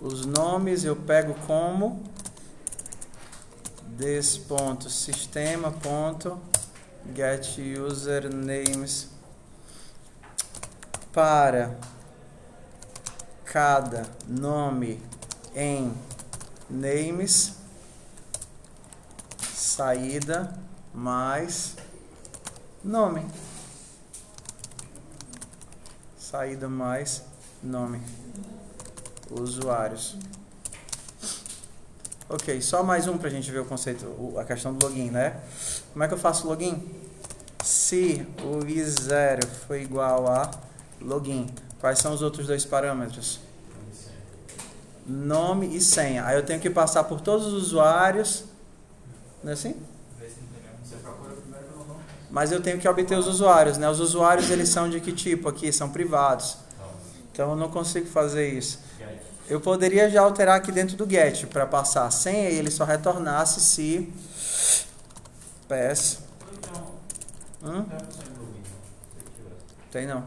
Os nomes eu pego como des.sistema.getUsernames para cada nome em names, saída mais nome. Saída mais nome. Usuários. Ok, só mais um para a gente ver o conceito, a questão do login, né? Como é que eu faço login? Se o i0 for igual a login, quais são os outros dois parâmetros? Nome e senha. Aí eu tenho que passar por todos os usuários, não é assim? Mas eu tenho que obter os usuários, né? Os usuários, eles são de que tipo aqui? São privados. Então eu não consigo fazer isso. Eu poderia já alterar aqui dentro do get para passar a senha e ele só retornasse se pass. Tem não.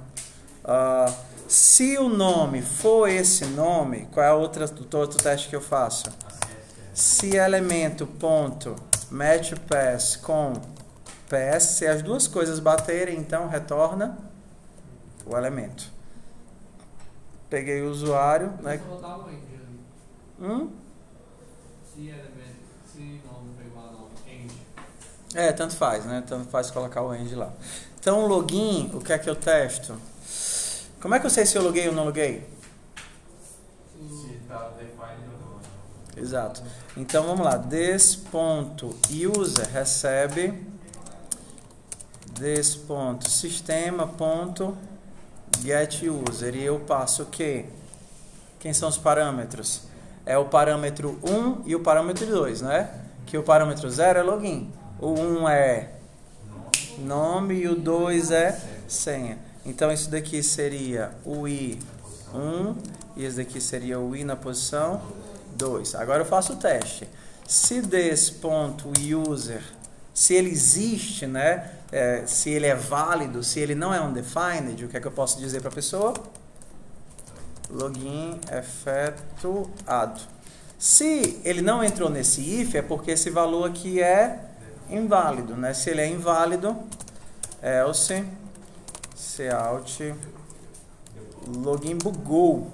Se o nome for esse nome, qual é o outro teste que eu faço? Se elemento ponto match pass com pass, se as duas coisas baterem, então retorna o elemento. Peguei o usuário, né? Se nome for igual a nome, end. Tanto faz, né? Tanto faz colocar o end lá. Então, o login, o que é que eu testo? Como é que eu sei se eu loguei ou não loguei? Se está defined ou não. Exato. Então, vamos lá. This.user recebe this.sistema.getUser. E eu passo o quê? Quem são os parâmetros? É o parâmetro 1 e o parâmetro 2, né? Que o parâmetro 0 é login. O 1 é nome e o 2 é senha. Então, isso daqui seria o i1 e esse daqui seria o i na posição 2. Agora eu faço o teste. Se this.user, se ele existe, né? Se ele é válido, se ele não é undefined, o que é que eu posso dizer para a pessoa? Login efetuado. Se ele não entrou nesse if, é porque esse valor aqui é inválido, né? Se ele é inválido, else cout login bugou.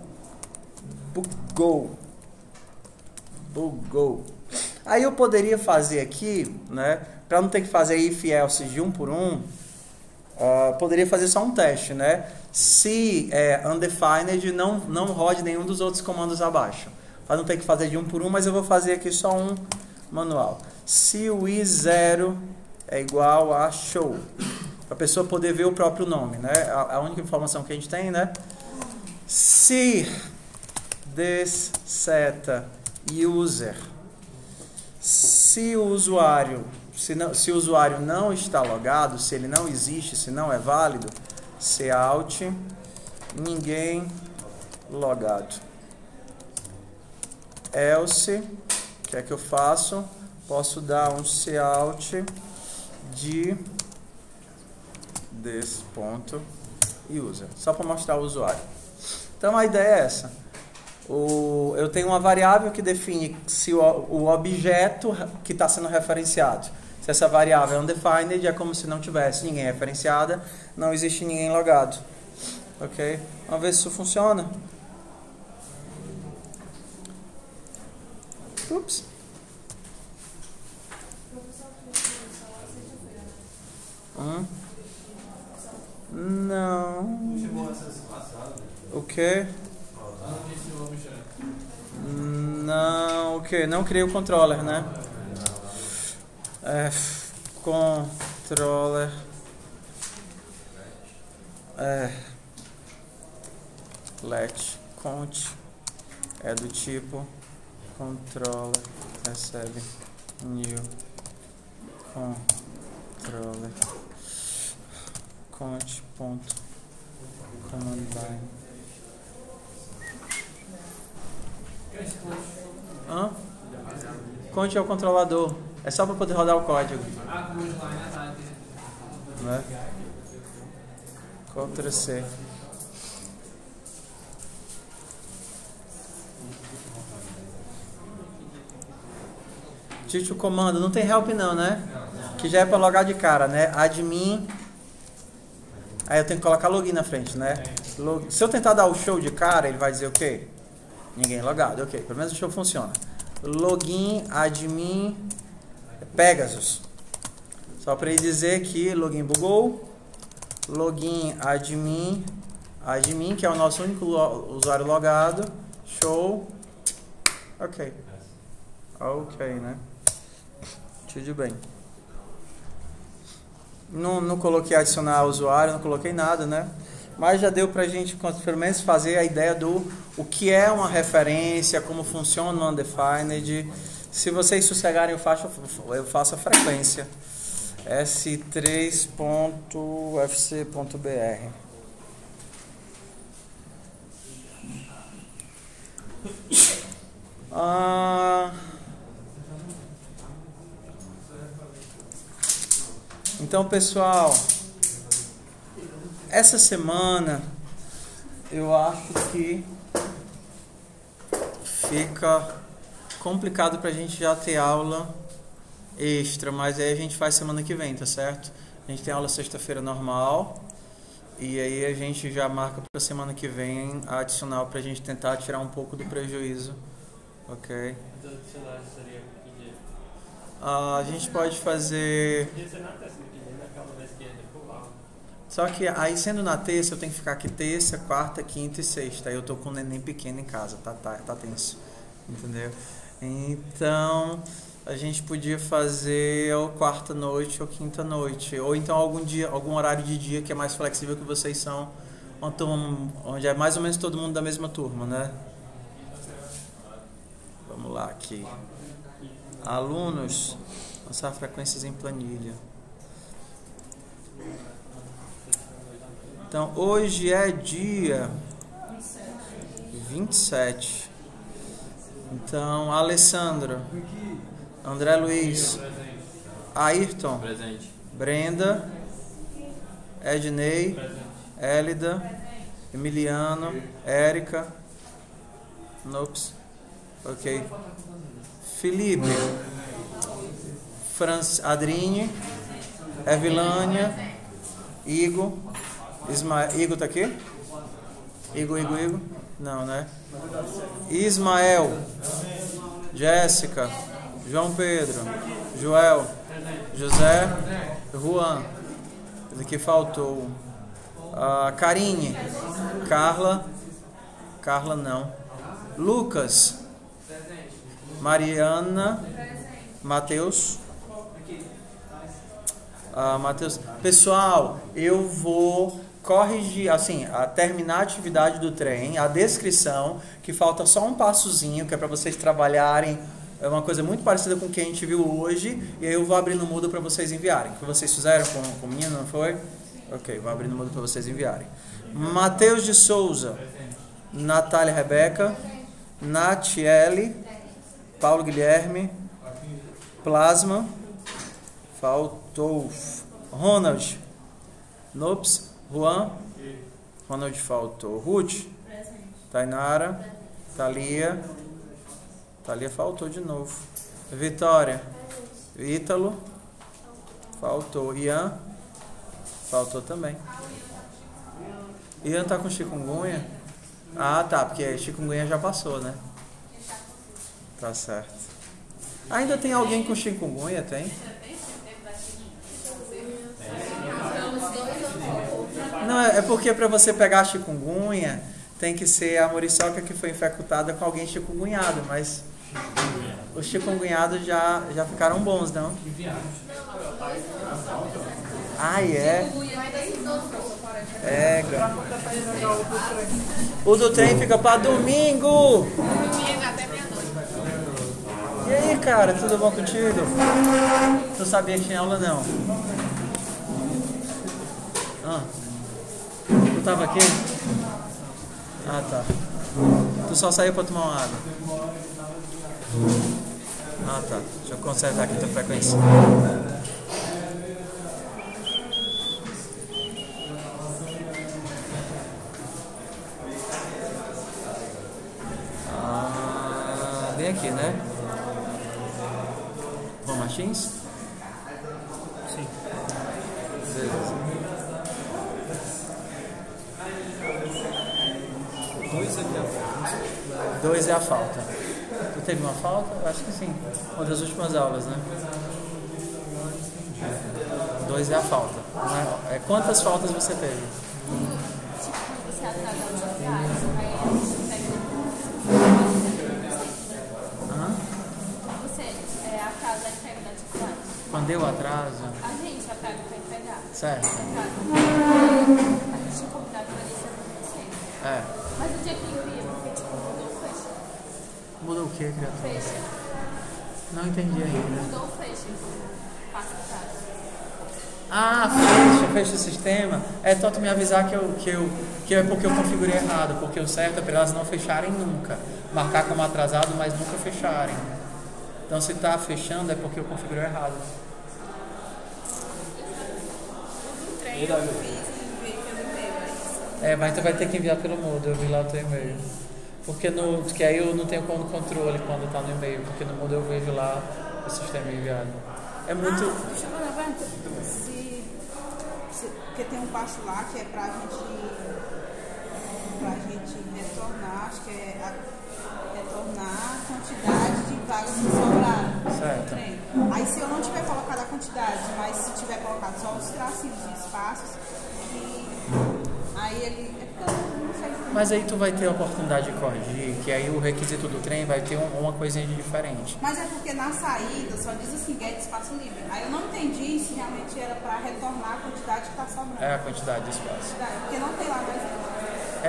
Aí eu poderia fazer aqui, né? Para não ter que fazer if else de um por um, poderia fazer só um teste, né? Se undefined, não rode nenhum dos outros comandos abaixo. Para não ter que fazer de um por um, mas eu vou fazer aqui só um manual. Se o i0 é igual a show, para a pessoa poder ver o próprio nome, né? A única informação que a gente tem, né? Se this seta user, se o usuário não está logado, se ele não existe, se não é válido, cout ninguém logado. Else, o que é que eu faço? Posso dar um cout de this.user, só para mostrar o usuário. Então a ideia é essa. Eu tenho uma variável que define se o objeto que está sendo referenciado, se essa variável é undefined, é como se não tivesse ninguém referenciada, não existe ninguém logado. Ok? Vamos ver se isso funciona. Ups. Não. Chegou a sessão passada. O quê? Não, o quê? Não criei o controller, né? Controller. Let count é do tipo controller recebe new controller count.command line. Count é o controlador. É só para poder rodar o código. Né? Ctrl+C. Tite o comando. Não tem help não, né? Que já é para logar de cara, né? Admin. Aí eu tenho que colocar login na frente, né? Se eu tentar dar o show de cara, ele vai dizer o quê? Ninguém logado. Ok, pelo menos o show funciona. Login, admin, Pegasus. Só para ele dizer que login bugou. Login, admin, que é o nosso único usuário logado. Show. Ok. Ok, né? Tudo bem. Não coloquei adicionar usuário, não coloquei nada, né? Mas já deu pra gente, pelo menos, fazer a ideia do o que é uma referência, como funciona o undefined. Se vocês sossegarem, eu faço a frequência. s3.fc.br. Então, pessoal, essa semana eu acho que fica complicado pra gente já ter aula extra, mas aí a gente faz semana que vem, tá certo? A gente tem aula sexta-feira normal e aí a gente já marca pra semana que vem a adicional pra gente tentar tirar um pouco do prejuízo, ok? Então, adicional seria que dia? A gente pode fazer... Podia ser na terça, que dia, naquela vez que ia pular. Só que aí, sendo na terça, eu tenho que ficar aqui terça, quarta, quinta e sexta. Aí eu tô com um neném pequeno em casa, tá tenso. Entendeu? Então, a gente podia fazer ou quarta noite ou quinta noite. Ou então algum horário de dia que é mais flexível, que vocês são uma turma onde é mais ou menos todo mundo da mesma turma, né? Vamos lá aqui. Alunos, lançar frequências em planilha. Então, hoje é dia 27. Então, Alessandro, André Luiz, Ayrton, Presente. Brenda, Ednei, Élida, Emiliano, Érica, Nops, ok, Felipe, Adrine, Evilânia, Igor, Igor tá aqui? Igor? Não, né? Ismael, Jéssica, João Pedro, Joel, José, Juan, esse aqui faltou, Karine, Carla não, Lucas, Mariana, Matheus, pessoal, eu vou corrigir, assim, a terminar a atividade do trem, a descrição, que falta só um passozinho, que é para vocês trabalharem, é uma coisa muito parecida com o que a gente viu hoje, e aí eu vou abrir no Moodle para vocês enviarem. O que vocês fizeram com o menino, não foi? Ok, vou abrir no Moodle para vocês enviarem. Matheus de Souza, Natália Rebeca, Natiele, Paulo Guilherme, Plasma, faltou Ronald, Nops, Juan, Ronald faltou, Ruth, Tainara, Thalia faltou de novo, Vitória, Ítalo, faltou, Ian, faltou também. Ian tá com chikungunya? Ah, tá, porque chikungunya já passou, né? Tá certo. Ainda tem alguém com chikungunya, tem? Não, é porque para você pegar a chikungunya, tem que ser a muriçoca que foi infectada com alguém chikungunhado, mas os chikungunhados já ficaram bons, não? Ah, é? É, o do trem fica para domingo! E aí, cara, tudo bom contigo? Tu sabia que tinha aula, não? Tu tava aqui? Ah, tá. Tu só saiu pra tomar uma água? Ah, tá. Deixa eu consertar aqui a tua frequência. Bem aqui, né? Bom, Martins? Sim. Beleza. 2 é a falta. Tu teve uma falta? Eu acho que sim. Uma das últimas aulas, né? 2 é a falta. Quantas faltas você teve? Você atrasa os diários, aí você atrasa a entrega da atividade. Quando eu atraso? A gente atrasa para entregar. Certo. A gente tinha combinado para isso com você. É. Mas o dia que envia, porque tipo, mudou o fecho. Mudou o que, criatura? Fecho. Não entendi ainda. Mudou o fecho. Passa atrás. Ah, fecha o sistema. É só tu me avisar que é porque eu configurei errado, porque o certo é para elas não fecharem nunca. Marcar como atrasado, mas nunca fecharem. Então se tá fechando é porque eu configurei errado. O trem eu fiz e enviei pelo e-mail. Mas tu vai ter que enviar pelo Moodle, eu vi lá o teu e-mail. Porque aí eu não tenho como controle quando tá no e-mail, porque no Moodle eu vejo lá o sistema enviado. É muito... Deixa eu falar, porque tem um passo lá que é pra gente retornar, acho que é retornar a quantidade de vagas que sobraram Certo. no trem. Aí se eu não tiver colocado a quantidade, mas se tiver colocado só os tracinhos de espaços, aí ele... É porque eu não sei. Mas aí tu vai ter a oportunidade de corrigir, que aí o requisito do trem vai ter uma coisinha de diferente. Mas é porque na saída só diz assim, get espaço livre. Aí eu não entendi se realmente era para retornar a quantidade que está sobrando. É a quantidade de espaço. Porque não tem lá mais.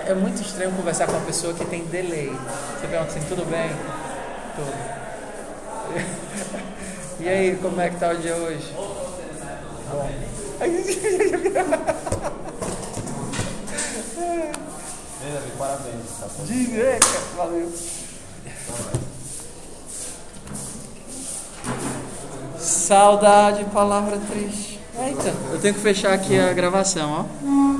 É muito estranho conversar com uma pessoa que tem delay. Você pergunta assim, tudo bem? Tudo. E aí, como é que tá o dia hoje? Bom. Parabéns. Tá bom. Direita, valeu. Saudade, palavra triste. Eita, eu tenho que fechar aqui a gravação, ó.